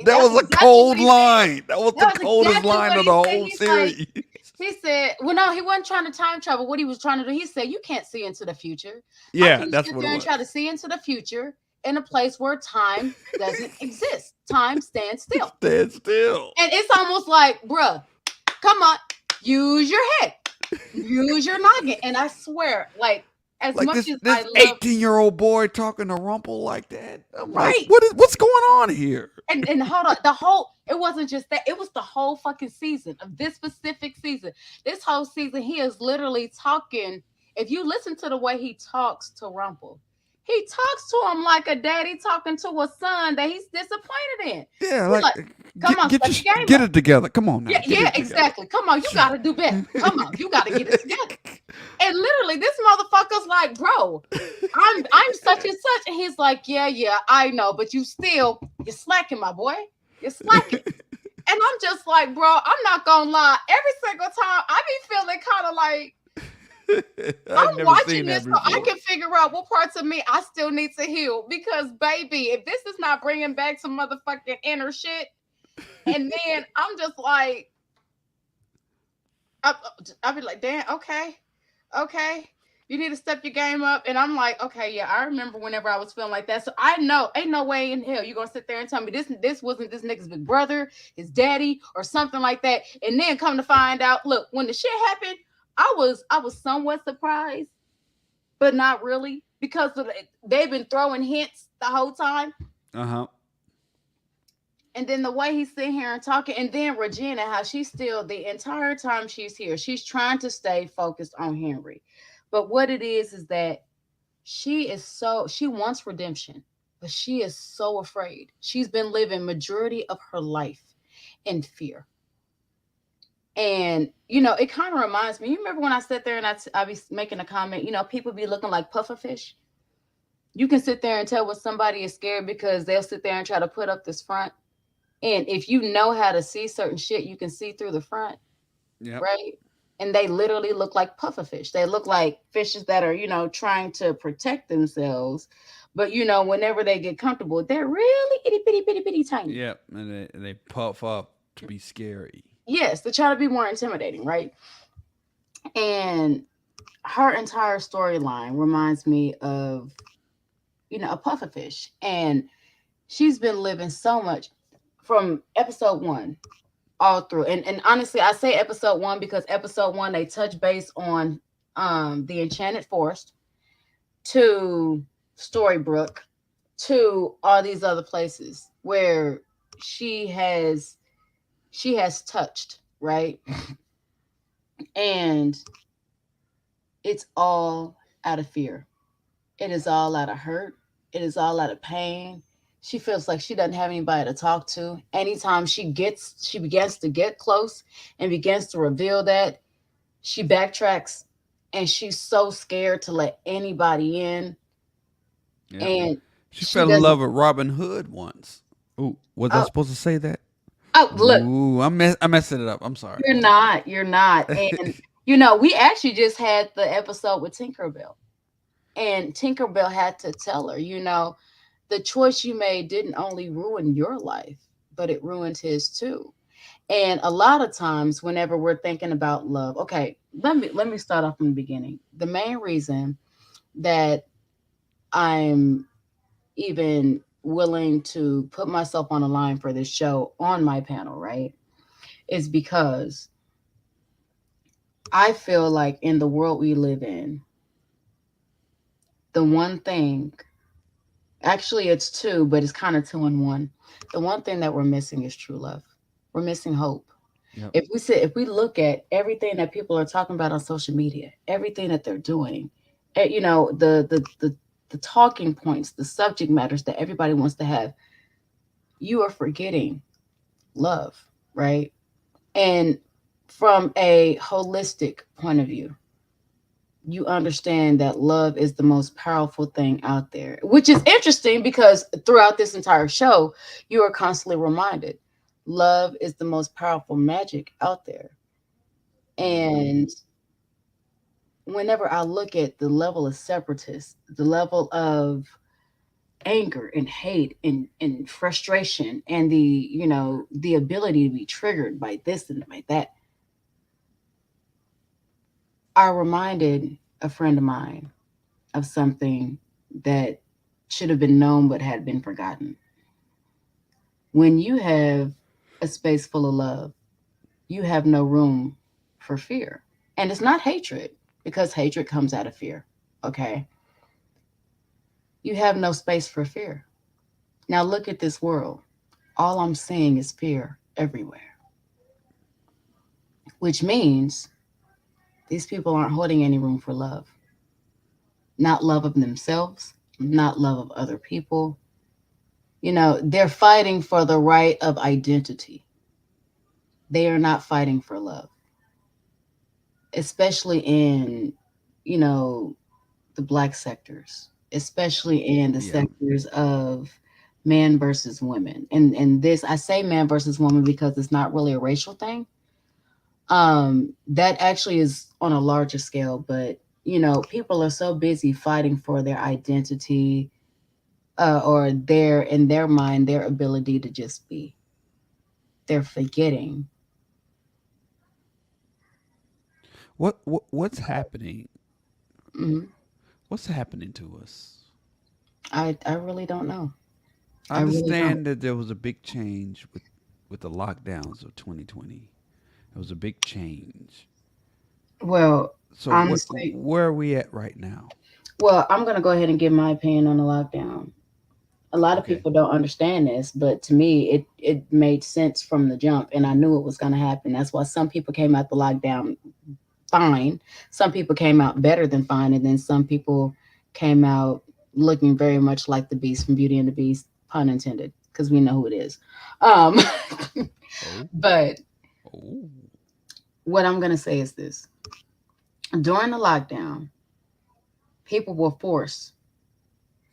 Speaker 3: That was a cold line. That was the coldest
Speaker 1: exactly
Speaker 3: line
Speaker 1: what
Speaker 3: of
Speaker 1: he
Speaker 3: the
Speaker 1: said.
Speaker 3: whole
Speaker 1: He's
Speaker 3: series.
Speaker 1: He said, well, no, he wasn't trying to time travel. What he was trying to do, he said, you can't see into the future. How
Speaker 3: Yeah,
Speaker 1: can you
Speaker 3: that's
Speaker 1: sit
Speaker 3: what
Speaker 1: there
Speaker 3: it
Speaker 1: and
Speaker 3: was.
Speaker 1: try to see into the future in a place where time doesn't exist. Time stands still.
Speaker 3: Stand still.
Speaker 1: And it's almost like, bruh, come on, use your head, use your noggin. And I swear, like, as
Speaker 3: Like
Speaker 1: much
Speaker 3: this
Speaker 1: as I love
Speaker 3: 18-year-old boy talking to Rumpel like that. I'm
Speaker 1: Right.
Speaker 3: like, what's going on here?
Speaker 1: and hold on, it wasn't just that, it was the whole fucking season of this specific season. This whole season, he is literally talking. If you listen to the way he talks to Rumpel, he talks to him like a daddy talking to a son that he's disappointed in.
Speaker 3: Yeah,
Speaker 1: He's
Speaker 3: like,
Speaker 1: come on, step your game
Speaker 3: get
Speaker 1: up.
Speaker 3: it together. Come on now.
Speaker 1: Yeah,
Speaker 3: get it together.
Speaker 1: exactly. Come on, you got to do better. Come on, you got to get it together. And literally, this motherfucker's like, bro, I'm such and such, and he's like, yeah, I know, but you're slacking, my boy. You're slacking. And I'm just like, bro, I'm not gonna lie. Every single time, I be feeling kind of like I'm watching this so I can figure out what parts of me I still need to heal. Because, baby, if this is not bringing back some motherfucking inner shit, and then I'm just like, I'll be like, damn, okay. You need to step your game up. And I'm like, okay, yeah, I remember whenever I was feeling like that. So I know, ain't no way in hell you're gonna sit there and tell me this wasn't this nigga's big brother, his daddy, or something like that. And then come to find out, look, when the shit happened, I was somewhat surprised, but not really, because they've been throwing hints the whole time.
Speaker 3: Uh-huh.
Speaker 1: And then the way he's sitting here and talking, and then Regina, how she's still the entire time she's here, she's trying to stay focused on Henry. But what it is that she wants redemption, but she is so afraid. She's been living majority of her life in fear. And, you know, it kind of reminds me, you remember when I sat there and I be making a comment, you know, people be looking like pufferfish. You can sit there and tell when somebody is scared because they'll sit there and try to put up this front. And if you know how to see certain shit, you can see through the front.
Speaker 3: Yep.
Speaker 1: Right? And they literally look like pufferfish. They look like fishes that are, you know, trying to protect themselves. But, you know, whenever they get comfortable, they're really itty bitty tiny.
Speaker 3: Yep. And they puff up to be scary.
Speaker 1: Yes, they try to be more intimidating, right? And her entire storyline reminds me of, you know, a pufferfish. And she's been living so much from episode 1 all through. And honestly, I say episode 1 because episode 1, they touch base on the Enchanted Forest, to Storybrooke, to all these other places where she has touched, right? And it's all out of fear. It is all out of hurt. It is all out of pain. She feels like she doesn't have anybody to talk to. Anytime she begins to get close and begins to reveal that, she backtracks, and she's so scared to let anybody in,
Speaker 3: Yep.
Speaker 1: and
Speaker 3: She
Speaker 1: she
Speaker 3: fell in love
Speaker 1: doesn't.
Speaker 3: with Robin Hood once. Ooh, was I
Speaker 1: Oh,
Speaker 3: supposed to say that?
Speaker 1: oh, look,
Speaker 3: Ooh, I'm messing it up. I'm sorry.
Speaker 1: you're not. And we actually just had the episode with Tinkerbell, and Tinkerbell had to tell her, the choice you made didn't only ruin your life, but it ruined his too. And a lot of times, whenever we're thinking about love, okay, let me start off from the beginning. The main reason that I'm even willing to put myself on the line for this show on my panel, right, is because I feel like in the world we live in, the one thing, actually, it's two, but it's kind of two in one. The one thing that we're missing is true love. We're missing hope.
Speaker 3: Yep.
Speaker 1: If we look at everything that people are talking about on social media, everything that they're doing, the talking points, the subject matters that everybody wants to have, you are forgetting love, right? And from a holistic point of view, you understand that love is the most powerful thing out there, which is interesting because throughout this entire show, you are constantly reminded love is the most powerful magic out there.
Speaker 3: Hmm.
Speaker 1: And whenever I look at the level of separatists, the level of anger and hate and frustration and the ability to be triggered by this and by that, I reminded a friend of mine of something that should have been known but had been forgotten. When you have a space full of love, you have no room for fear. And it's not hatred, because hatred comes out of fear. Okay. You have no space for fear. Now look at this world. All I'm seeing is fear everywhere, which means these people aren't holding any room for love. Not love of themselves, not love of other people. They're fighting for the right of identity. They are not fighting for love, especially in, you know, the black sectors, especially in the
Speaker 3: Yeah.
Speaker 1: sectors of man versus women. And this, I say man versus woman because it's not really a racial thing. That actually is on a larger scale, but people are so busy fighting for their identity, or their in their mind their ability to just be. They're forgetting.
Speaker 3: What's happening?
Speaker 1: Mhm.
Speaker 3: What's happening to us?
Speaker 1: I really don't know.
Speaker 3: I
Speaker 1: I really don't.
Speaker 3: understand that there was a big change with the lockdowns of 2020. It was a big change.
Speaker 1: Well,
Speaker 3: So
Speaker 1: honestly,
Speaker 3: where are we at right now?
Speaker 1: I'm gonna go ahead and give my opinion on the lockdown. A lot of
Speaker 3: Okay.
Speaker 1: people don't understand this, but to me, it made sense from the jump, and I knew it was gonna happen. That's why some people came out the lockdown fine, some people came out better than fine, and then some people came out looking very much like the Beast from Beauty and the Beast, pun intended, because we know who it is. Um,
Speaker 3: Oh.
Speaker 1: but
Speaker 3: Oh.
Speaker 1: what I'm gonna say is this: during the lockdown, people were forced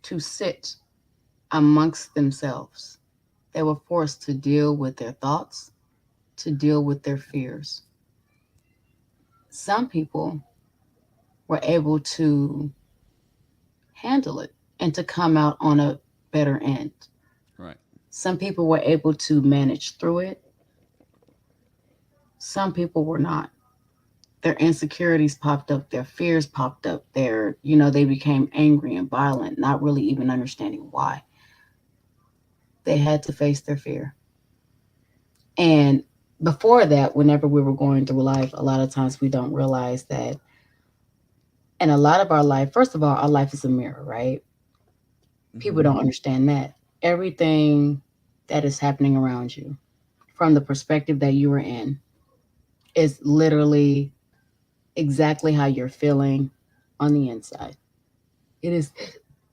Speaker 1: to sit amongst themselves. They were forced to deal with their thoughts, to deal with their fears. Some people were able to handle it and to come out on a better end.
Speaker 3: Right.
Speaker 1: Some people were able to manage through it. Some people were not. Their insecurities popped up, their fears popped up, they became angry and violent, not really even understanding why. They had to face their fear. And before that, whenever we were going through life, a lot of times we don't realize that. And a lot of our life, first of all, our life is a mirror, right? People
Speaker 3: Hmm.
Speaker 1: don't understand that. Everything that is happening around you, from the perspective that you are in, is literally exactly how you're feeling on the inside. It is.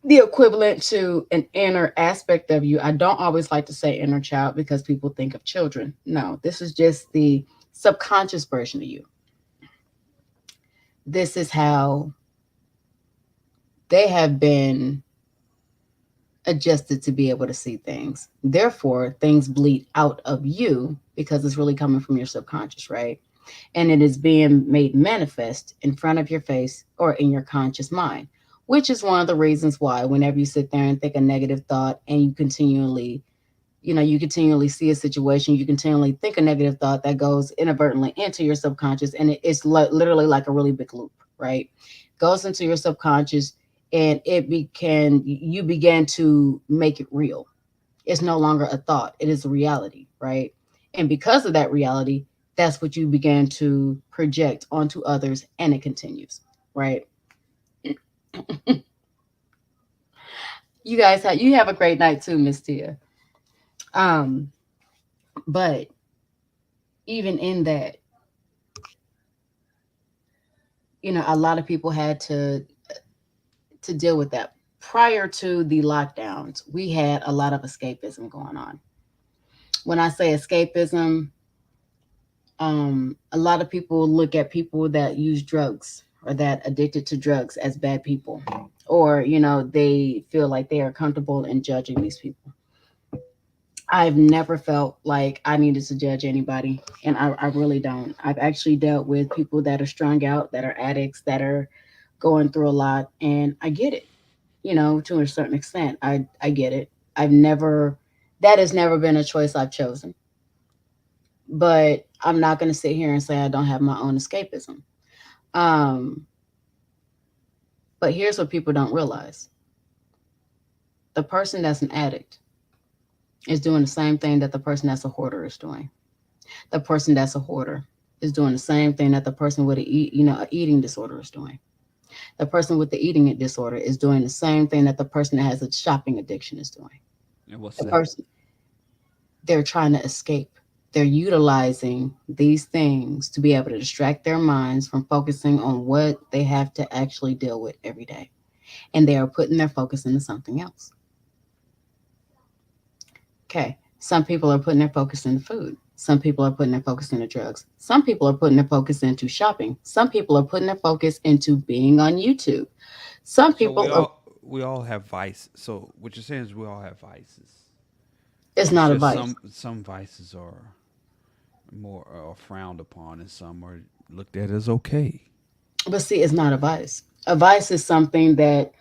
Speaker 1: the equivalent to an inner aspect of you. I don't always like to say inner child because people think of children. No, this is just the subconscious version of you. This is how they have been adjusted to be able to see things. Therefore, things bleed out of you because it's really coming from your subconscious, right? And it is being made manifest in front of your face or in your conscious mind, which is one of the reasons why whenever you sit there and think a negative thought and you continually see a situation, you continually think a negative thought that goes inadvertently into your subconscious, and it's literally like a really big loop, right? Goes into your subconscious, and you begin to make it real. It's no longer a thought; it is a reality, right? And because of that reality, that's what you begin to project onto others, and it continues, right? You have a great night too, Miss Tia. Um, but even in that, a lot of people had to deal with that. Prior to the lockdowns, we had a lot of escapism going on. When I say escapism, a lot of people look at people that use drugs or that addicted to drugs as bad people, or they feel like they are comfortable in judging these people. I've never felt like I needed to judge anybody, and I really don't. I've actually dealt with people that are strung out, that are addicts, that are going through a lot, and I get it. To a certain extent, I get it. That has never been a choice I've chosen, but I'm not going to sit here and say I don't have my own escapism. Um, but here's what people don't realize: the person that's an addict is doing the same thing that the person that's a hoarder is doing. The person that's a hoarder is doing the same thing that the person with a eating disorder is doing. The person with the eating disorder is doing the same thing that the person that has a shopping addiction is doing.
Speaker 3: And what's
Speaker 1: The
Speaker 3: that?
Speaker 1: person They're trying to escape. They're utilizing these things to be able to distract their minds from focusing on what they have to actually deal with every day. And they are putting their focus into something else. Okay. Some people are putting their focus into food. Some people are putting their focus into drugs. Some people are putting their focus into shopping. Some people are putting their focus into being on YouTube. Some
Speaker 3: So
Speaker 1: people are,
Speaker 3: we all have vice. So what you're saying is we all have vices.
Speaker 1: it's
Speaker 3: It's
Speaker 1: not a
Speaker 3: just
Speaker 1: vice.
Speaker 3: some vices are more frowned upon, and some are looked at as okay.
Speaker 1: But see, it's not a vice. A vice is something that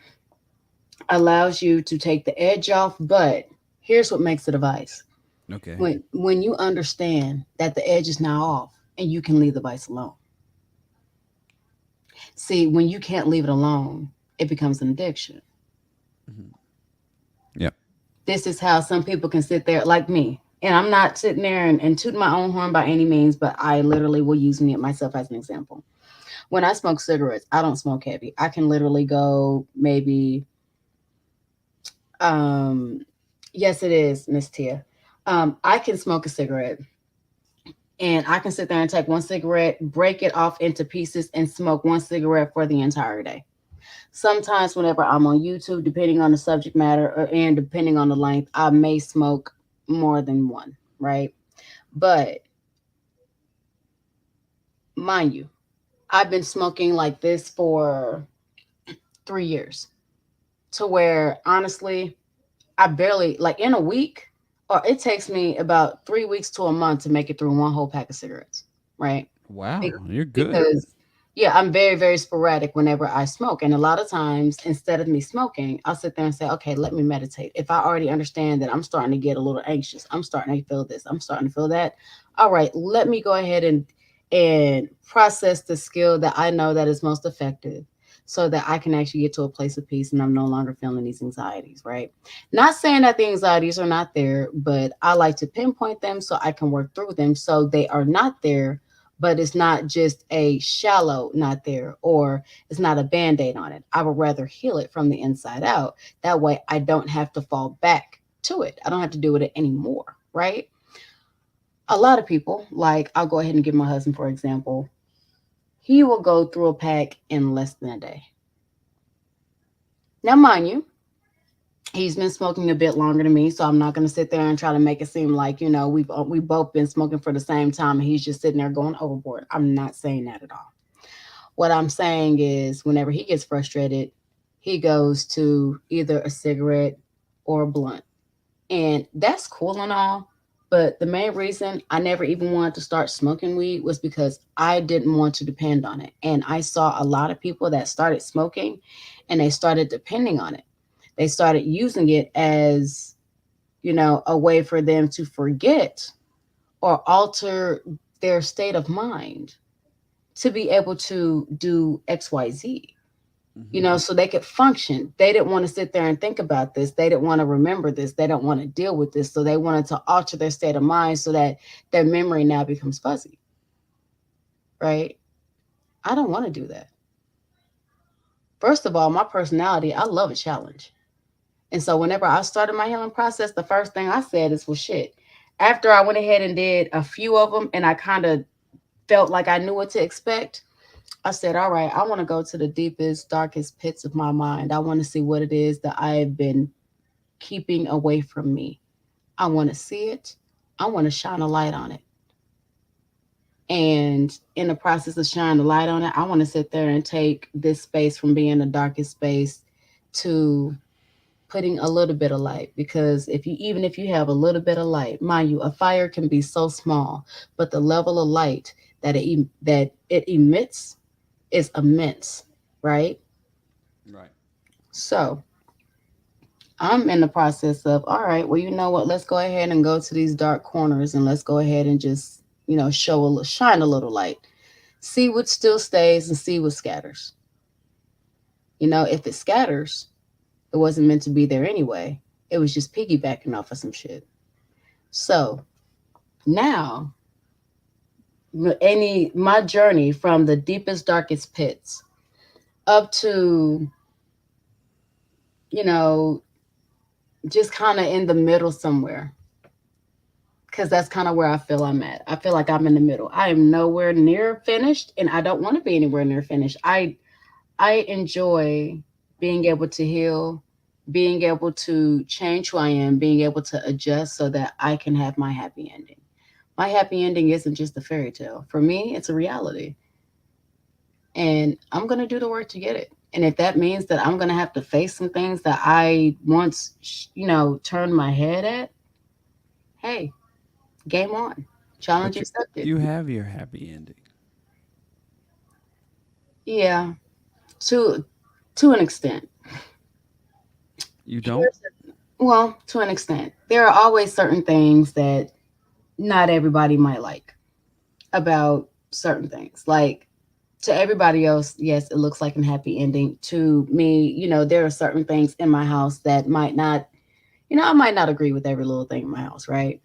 Speaker 1: allows you to take the edge off, but here's what makes it a vice.
Speaker 3: Okay.
Speaker 1: When you understand that the edge is now off and you can leave the vice alone. See, when you can't leave it alone, it becomes an addiction.
Speaker 3: Hmm. Yep.
Speaker 1: This is how some people can sit there like me. And I'm not sitting there and tooting my own horn by any means, but I literally will use me myself as an example. When I smoke cigarettes, I don't smoke heavy. I can literally go maybe um yes it is, Miss Tia. I can smoke a cigarette and I can sit there and take one cigarette, break it off into pieces, and smoke one cigarette for the entire day. Sometimes, whenever I'm on YouTube, depending on the subject matter and depending on the length, I may smoke more than one, right? But mind you, I've been smoking like this for 3 years to where honestly, I barely, like in a week, or it takes me about 3 weeks to a month to make it through one whole pack of cigarettes, right? Be-
Speaker 3: Wow, you're good.
Speaker 1: because yeah, I'm very, very sporadic whenever I smoke. And a lot of times, instead of me smoking, I'll sit there and say, okay, let me meditate. If I already understand that I'm starting to get a little anxious, I'm starting to feel this, I'm starting to feel that. All right, let me go ahead and process the skill that I know that is most effective so that I can actually get to a place of peace and I'm no longer feeling these anxieties, right? Not saying that the anxieties are not there, but I like to pinpoint them so I can work through them so they are not there, but it's not just a shallow not there or it's not a band-aid on it. I would rather heal it from the inside out. That way I don't have to fall back to it. I don't have to do it anymore, right? A lot of people, like I'll go ahead and give my husband for example, he will go through a pack in less than a day. Now mind you, He's been smoking a bit longer than me, so I'm not going to sit there and try to make it seem like, we've both been smoking for the same time and he's just sitting there going overboard. I'm not saying that at all. What I'm saying is, whenever he gets frustrated, he goes to either a cigarette or a blunt. And that's cool and all. But the main reason I never even wanted to start smoking weed was because I didn't want to depend on it. And I saw a lot of people that started smoking and they started depending on it. They started using it as, a way for them to forget or alter their state of mind to be able to do XYZ,
Speaker 3: Mm-hmm.
Speaker 1: so they could function. They didn't want to sit there and think about this. They didn't want to remember this. They don't want to deal with this. So they wanted to alter their state of mind so that their memory now becomes fuzzy, right? I don't want to do that. First of all, my personality, I love a challenge. And so whenever I started my healing process, the first thing I said is, well, shit. After I went ahead and did a few of them and I kind of felt like I knew what to expect, I said, all right, I want to go to the deepest, darkest pits of my mind. I want to see what it is that I have been keeping away from me. I want to see it. I want to shine a light on it. And in the process of shining the light on it, I want to sit there and take this space from being the darkest space to putting a little bit of light. Because even if you have a little bit of light, mind you, a fire can be so small, but the level of light that it emits is immense, right?
Speaker 3: Right.
Speaker 1: So I'm in the process of, all right, well, you know what? Let's go ahead and go to these dark corners and let's go ahead and just, shine a little light. See what still stays and see what scatters. If it scatters, it wasn't meant to be there anyway. It was just piggybacking off of some shit. So now, my journey from the deepest, darkest pits up to, you know, just kind of in the middle somewhere, because that's kind of where I feel I'm at. I feel like I'm in the middle. I am nowhere near finished, and I don't want to be anywhere near finished. I enjoy being able to heal, being able to change who I am, being able to adjust so that I can have my happy ending. My happy ending isn't just a fairy tale. For me, it's a reality, and I'm gonna do the work to get it. And if that means that I'm gonna have to face some things that I once, turned my head at, hey, game on. Challenge
Speaker 3: But
Speaker 1: accepted.
Speaker 3: you have your happy ending.
Speaker 1: Yeah, to to an extent.
Speaker 3: You don't?
Speaker 1: Here's Well, to an extent. There are always certain things that not everybody might like about certain things. Like, to everybody else, yes, it looks like a happy ending. To me, there are certain things in my house that might not, I might not agree with every little thing in my house, right?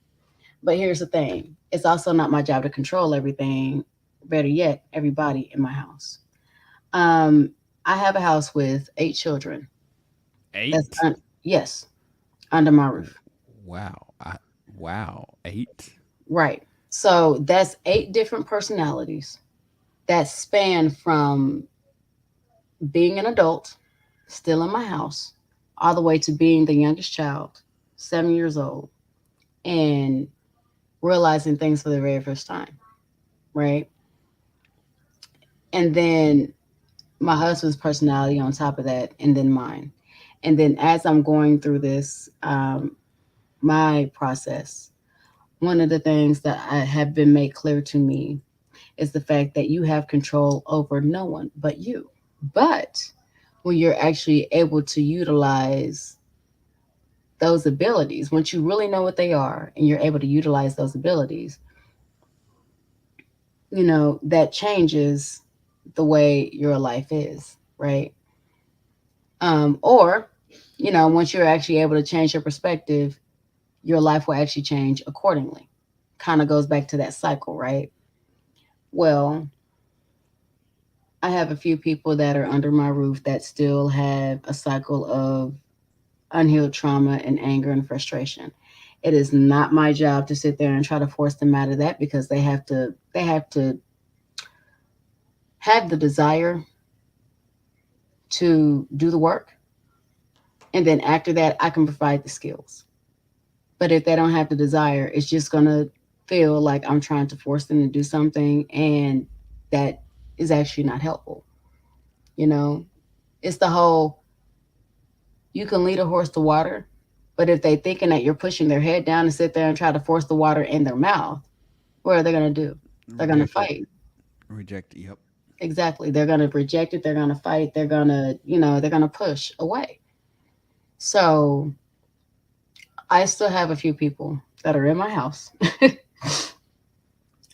Speaker 1: But here's the thing, it's also not my job to control everything, better yet, everybody in my house. Um, I have a house with 8 children. That's,
Speaker 3: 8?
Speaker 1: yes, under my roof.
Speaker 3: Wow. Wow. 8?
Speaker 1: Right. So that's 8 different personalities that span from being an adult, still in my house, all the way to being the youngest child, 7 years old, and realizing things for the very first time, right? And then my husband's personality on top of that, and then mine. And then as I'm going through this, my process, one of the things that I have been made clear to me is the fact that you have control over no one but you. But when you're actually able to utilize those abilities, once you really know what they are and you're able to utilize those abilities, that changes the way your life is, right? Or, once you're actually able to change your perspective, your life will actually change accordingly. Kind of goes back to that cycle, right? Well, I have a few people that are under my roof that still have a cycle of unhealed trauma and anger and frustration. It is not my job to sit there and try to force them out of that, because they have to have the desire to do the work And then after that, I can provide the skills. But if they don't have the desire, it's just going to feel like I'm trying to force them to do something. And that is actually not helpful. You know, it's the whole you can lead a horse to water, but if they thinking that you're pushing their head down and sit there and try to force the water in their mouth, what are they going to do? They're going to
Speaker 3: Reject it.
Speaker 1: fight.
Speaker 3: Reject it. Yep.
Speaker 1: Exactly. They're going to reject it. They're going to fight. They're going to, they're going to push away. So I still have a few people that are in my house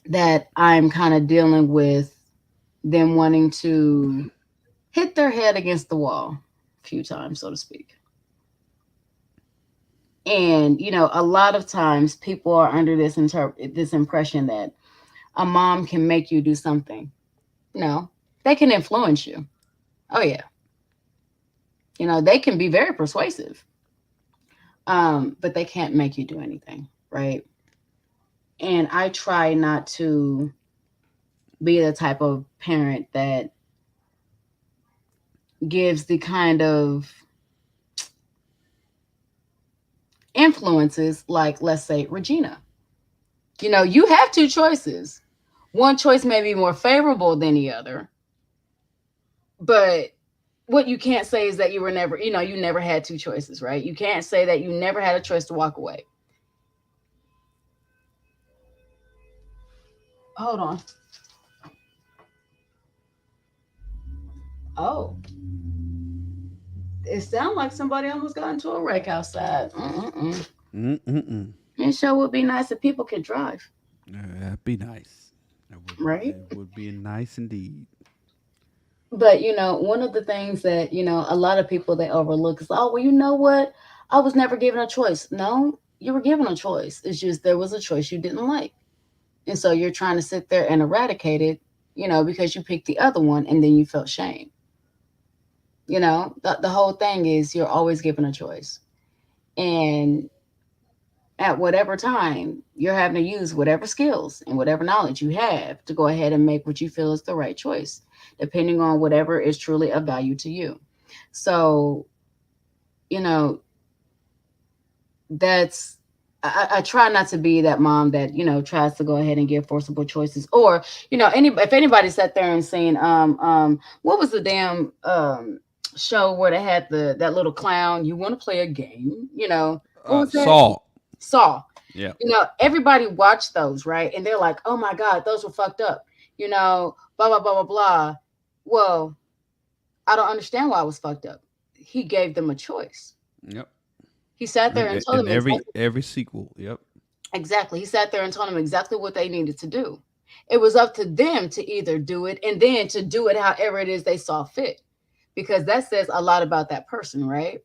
Speaker 1: that I'm kind of dealing with them wanting to hit their head against the wall a few times, so to speak. And a lot of times people are under this impression that a mom can make you do something. No, they can influence you. Oh yeah, they can be very persuasive, but they can't make you do anything, right? And I try not to be the type of parent that gives the kind of influences like, let's say, Regina. You have two choices. One choice may be more favorable than the other, but what you can't say is that you were never, you never had two choices, right? You can't say that you never had a choice to walk away. Hold on. Oh, it sounds like somebody almost got into a wreck outside. It sure would be nice if people could drive,
Speaker 3: That'd be nice.
Speaker 1: right?
Speaker 3: It would be nice indeed.
Speaker 1: But one of the things that a lot of people they overlook is, oh well, you know what? I was never given a choice. No, you were given a choice. It's just there was a choice you didn't like, and so you're trying to sit there and eradicate it, because you picked the other one and then you felt shame. The whole thing is you're always given a choice, and at whatever time you're having to use whatever skills and whatever knowledge you have to go ahead and make what you feel is the right choice, depending on whatever is truly of value to you. So, you know, that's I try not to be that mom that tries to go ahead and give forcible choices, or if anybody sat there and seen what was the damn show where they had that little clown, you want to play a game, what was that?
Speaker 3: Saul.
Speaker 1: Saw.
Speaker 3: Yeah.
Speaker 1: Everybody watched those, right? And they're like, oh my God, those were fucked up, blah, blah, blah, blah, blah. Well, I don't understand why it was fucked up. He gave them a choice.
Speaker 3: Yep.
Speaker 1: He sat there and told
Speaker 3: In
Speaker 1: them
Speaker 3: every sequel. Yep.
Speaker 1: exactly. He sat there and told them exactly what they needed to do. It was up to them to either do it and then to do it however it is they saw fit, because that says a lot about that person, right?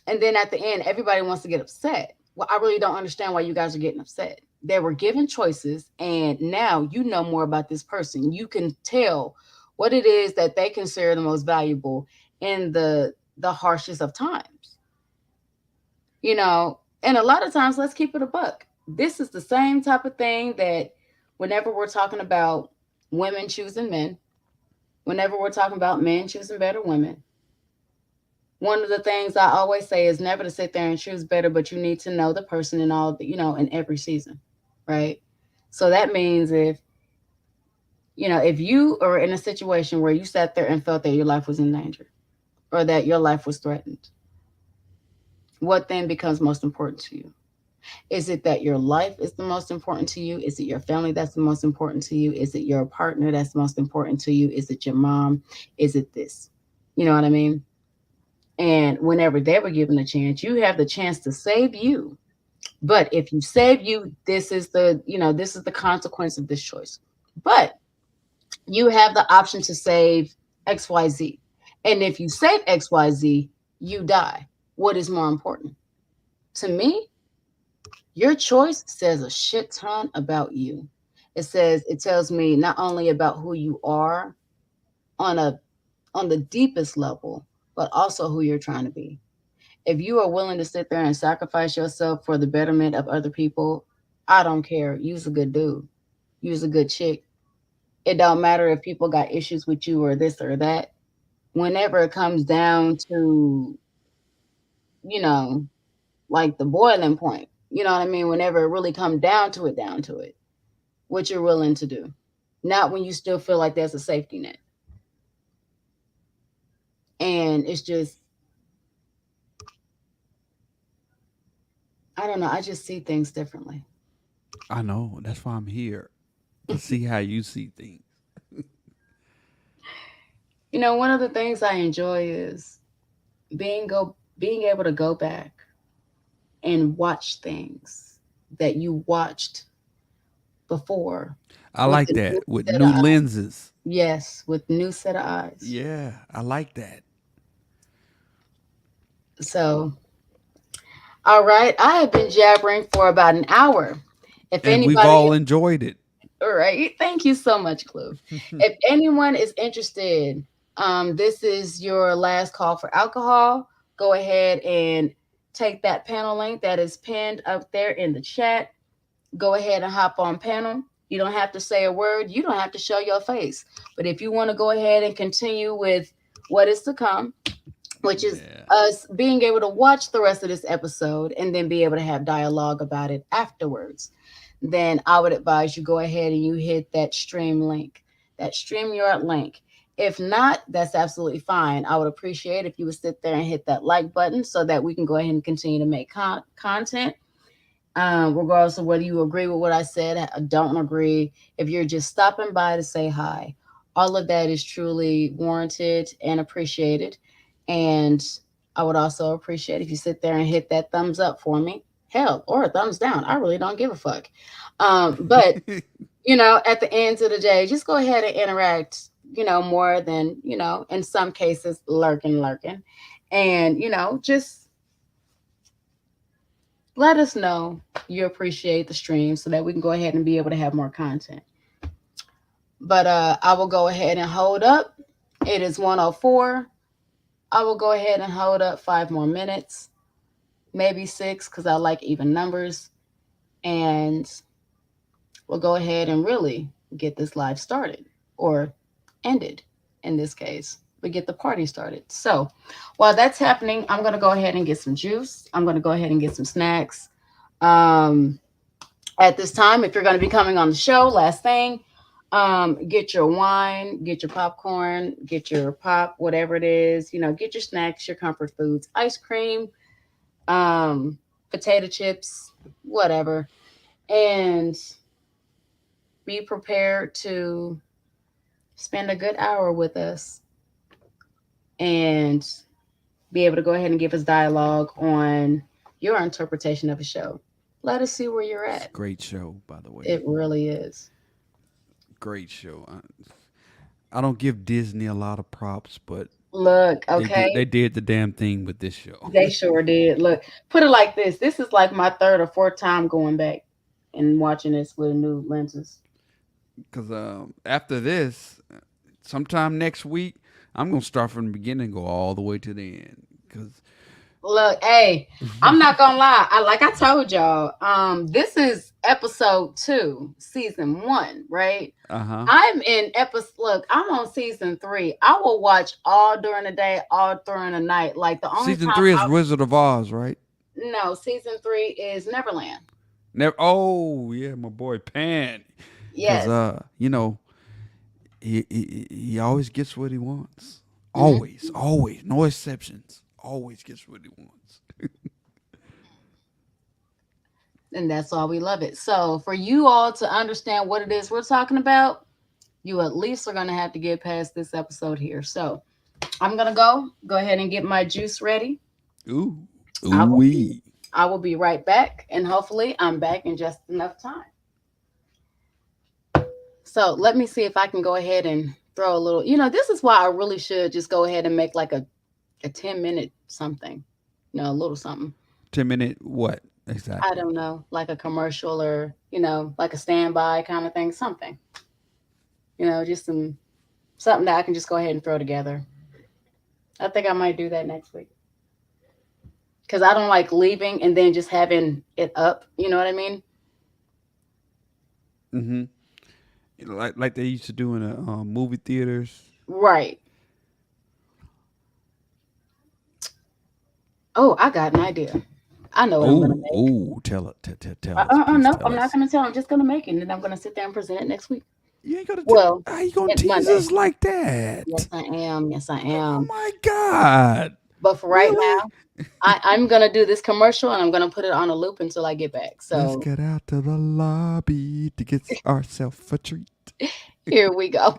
Speaker 1: And then at the end, everybody wants to get upset. Well, I really don't understand why you guys are getting upset. They were given choices, and now you know more about this person. You can tell what it is that they consider the most valuable in the harshest of times. And a lot of times, let's keep it a buck. This is the same type of thing that whenever we're talking about women choosing men, whenever we're talking about men choosing better women, one of the things I always say is never to sit there and choose better, but you need to know the person in all, in every season, right? So that means if you are in a situation where you sat there and felt that your life was in danger or that your life was threatened, what then becomes most important to you? Is it that your life is the most important to you? Is it your family that's the most important to you? Is it your partner that's most important to you? Is it your mom? Is it this? You know what I mean? And whenever they were given a chance, you have the chance to save you. But if you save you, this is the consequence of this choice. But you have the option to save XYZ. And if you save XYZ, you die. What is more important? To me, your choice says a shit ton about you. It tells me not only about who you are on the deepest level, but also who you're trying to be. If you are willing to sit there and sacrifice yourself for the betterment of other people, I don't care. You's a good dude. You's a good chick. It don't matter if people got issues with you or this or that. Whenever it comes down to you know, like the boiling point. You know what I mean? Whenever it really come down to it, what you're willing to do. Not when you still feel like there's a safety net. And it's just, I don't know, I just see things differently.
Speaker 3: I know. That's why I'm here to see how you see things.
Speaker 1: One of the things I enjoy is being able to go back and watch things that you watched before
Speaker 3: I
Speaker 1: with
Speaker 3: like
Speaker 1: a new
Speaker 3: that with
Speaker 1: set of
Speaker 3: new
Speaker 1: eyes.
Speaker 3: lenses.
Speaker 1: Yes, with new set of eyes.
Speaker 3: Yeah, I like that.
Speaker 1: So, all right, I have been jabbering for about an hour. If
Speaker 3: And we've
Speaker 1: anybody,
Speaker 3: all enjoyed it.
Speaker 1: all right, thank you so much, Clue. If anyone is interested, this is your last call for alcohol. Go ahead and take that panel link that is pinned up there in the chat. Go ahead and hop on panel. You don't have to say a word. You don't have to show your face. But if you want to go ahead and continue with what is to come, which is
Speaker 3: Yeah.
Speaker 1: us being able to watch the rest of this episode and then be able to have dialogue about it afterwards, then I would advise you go ahead and you hit that stream link, that StreamYard link. If not, that's absolutely fine. I would appreciate if you would sit there and hit that like button so that we can go ahead and continue to make content. Regardless of whether you agree with what I said, don't agree, if you're just stopping by to say hi, all of that is truly warranted and appreciated. And I would also appreciate if you sit there and hit that thumbs up for me. Hell, or a thumbs down. I really don't give a fuck. But at the end of the day, just go ahead and interact, more than, in some cases, lurking. And, just let us know you appreciate the stream so that we can go ahead and be able to have more content. But I will go ahead and hold up. It is 104. I will go ahead and hold up 5 more minutes, maybe 6, because I like even numbers. And we'll go ahead and really get this live started or ended in this case. We get the party started. So while that's happening, I'm going to go ahead and get some juice. I'm going to go ahead and get some snacks. Um, at this time, if you're going to be coming on the show, last thing, get your wine, get your popcorn, get your pop, whatever it is, get your snacks, your comfort foods, ice cream, potato chips, whatever, and be prepared to spend a good hour with us and be able to go ahead and give us dialogue on your interpretation of a show. Let us see where you're
Speaker 3: It's a
Speaker 1: at.
Speaker 3: great show, by the way.
Speaker 1: It really is.
Speaker 3: Great show. I don't give Disney a lot of props, but
Speaker 1: Look,
Speaker 3: they
Speaker 1: okay.
Speaker 3: did the damn thing with this show.
Speaker 1: They sure did. Look, put it like this. This is like my third or fourth time going back and watching this with new lenses.
Speaker 3: Because after this, sometime next week, I'm gonna start from the beginning and go all the way to the end. Because
Speaker 1: Look, hey, I'm not gonna lie. Like I told y'all, this is episode 2, season 1, right?
Speaker 3: uh-huh.
Speaker 1: I'm in episode. Look, I'm on season 3. I will watch all during the day, all during the night. Like the only
Speaker 3: Season
Speaker 1: time
Speaker 3: 3 is Wizard of Oz, right?
Speaker 1: no, season 3 is Neverland.
Speaker 3: Never. Oh yeah, my boy Pan. Because
Speaker 1: Yes.
Speaker 3: he always gets what he wants.
Speaker 1: Mhm.
Speaker 3: Always, no exceptions. Always gets what he wants.
Speaker 1: And that's why we love it. So for you all to understand what it is we're talking about, you at least are gonna have to get past this episode here. So I'm gonna go ahead and get my juice ready.
Speaker 3: Ooh,
Speaker 1: I
Speaker 3: ooh
Speaker 1: will be
Speaker 3: wee.
Speaker 1: I will be right back, and hopefully I'm back in just enough time. So let me see if I can go ahead and throw a little. This is why I really should just go ahead and make like a 10-minute something, a little something.
Speaker 3: 10-minute what
Speaker 1: I
Speaker 3: exactly?
Speaker 1: don't know, like a commercial or like a standby kind of thing, something. Just something that I can just go ahead and throw together. I think I might do that next week because I don't like leaving and then just having it up. You know what I mean?
Speaker 3: Mm-hmm. Like they used to do in the movie theaters.
Speaker 1: Right. Oh, I got an idea. I know what I'm gonna make.
Speaker 3: Tell it. Tell us. Please
Speaker 1: No,
Speaker 3: tell
Speaker 1: I'm not
Speaker 3: us.
Speaker 1: gonna tell. I'm just gonna make it, and then I'm gonna sit there and present it next week.
Speaker 3: You ain't gonna.
Speaker 1: Well,
Speaker 3: How you gonna tease
Speaker 1: Monday.
Speaker 3: us like
Speaker 1: Yes,
Speaker 3: that?
Speaker 1: I am. Yes, I
Speaker 3: Oh
Speaker 1: am.
Speaker 3: my God!
Speaker 1: But for right
Speaker 3: Really?
Speaker 1: now, I'm gonna do this commercial, and I'm gonna put it on a loop until I get back.
Speaker 3: Let's
Speaker 1: So
Speaker 3: get out to the lobby to get ourselves a treat.
Speaker 1: here we go.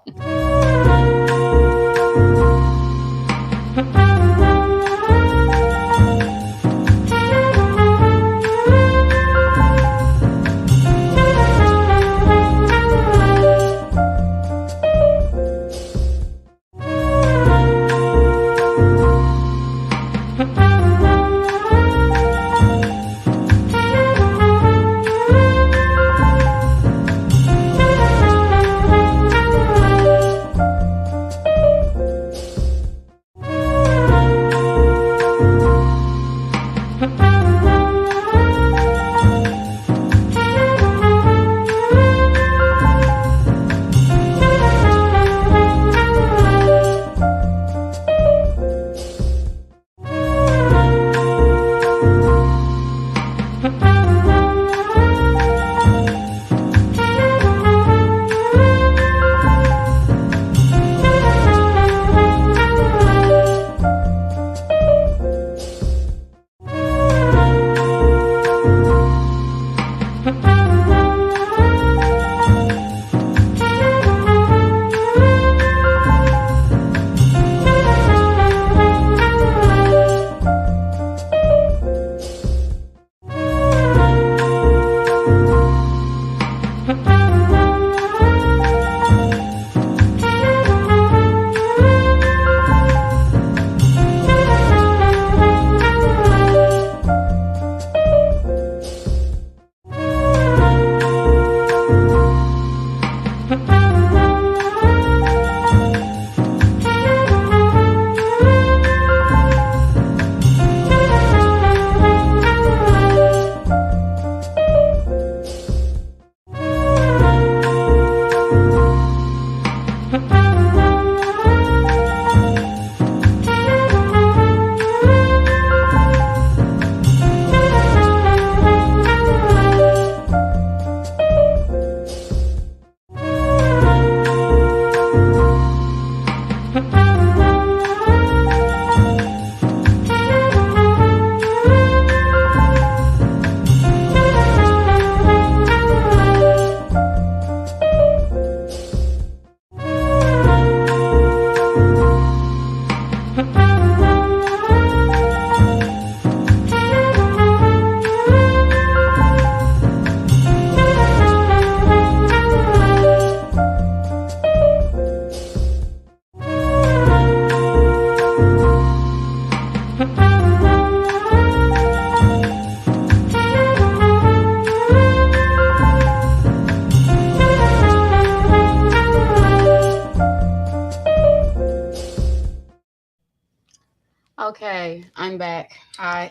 Speaker 1: Okay, I'm back.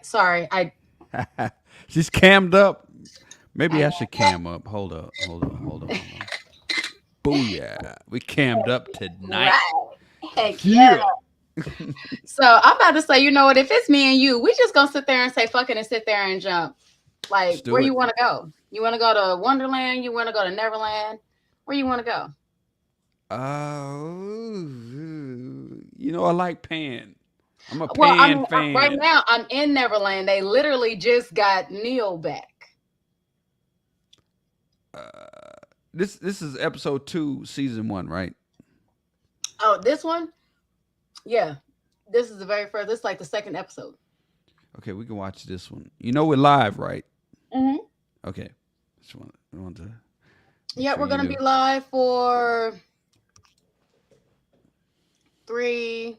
Speaker 1: Sorry,
Speaker 3: She's cammed up. Maybe I should cam up. Hold up. Booyah. We cammed up tonight.
Speaker 1: right. Heck yeah.
Speaker 3: Yeah.
Speaker 1: So I'm about to say, you know what? If it's me and you, we just gonna sit there and say fuck it and sit there and jump.
Speaker 3: Let's
Speaker 1: Like,
Speaker 3: do
Speaker 1: where
Speaker 3: it.
Speaker 1: you want to go? You want to go to Wonderland? You want to go to Neverland? Where you want to go?
Speaker 3: I like Pan. I'm a
Speaker 1: Well,
Speaker 3: Pan
Speaker 1: right
Speaker 3: fan.
Speaker 1: now I'm in Neverland. They literally just got Neil back.
Speaker 3: Uh, this is episode 2, season 1, right?
Speaker 1: Oh, this one? Yeah, this is the very first. This is like the second episode.
Speaker 3: Okay, we can watch this one. We're live, right?
Speaker 1: Mm-hmm.
Speaker 3: Okay. Just want to make
Speaker 1: Yeah,
Speaker 3: sure
Speaker 1: we're
Speaker 3: you
Speaker 1: gonna
Speaker 3: knew.
Speaker 1: be live for 3,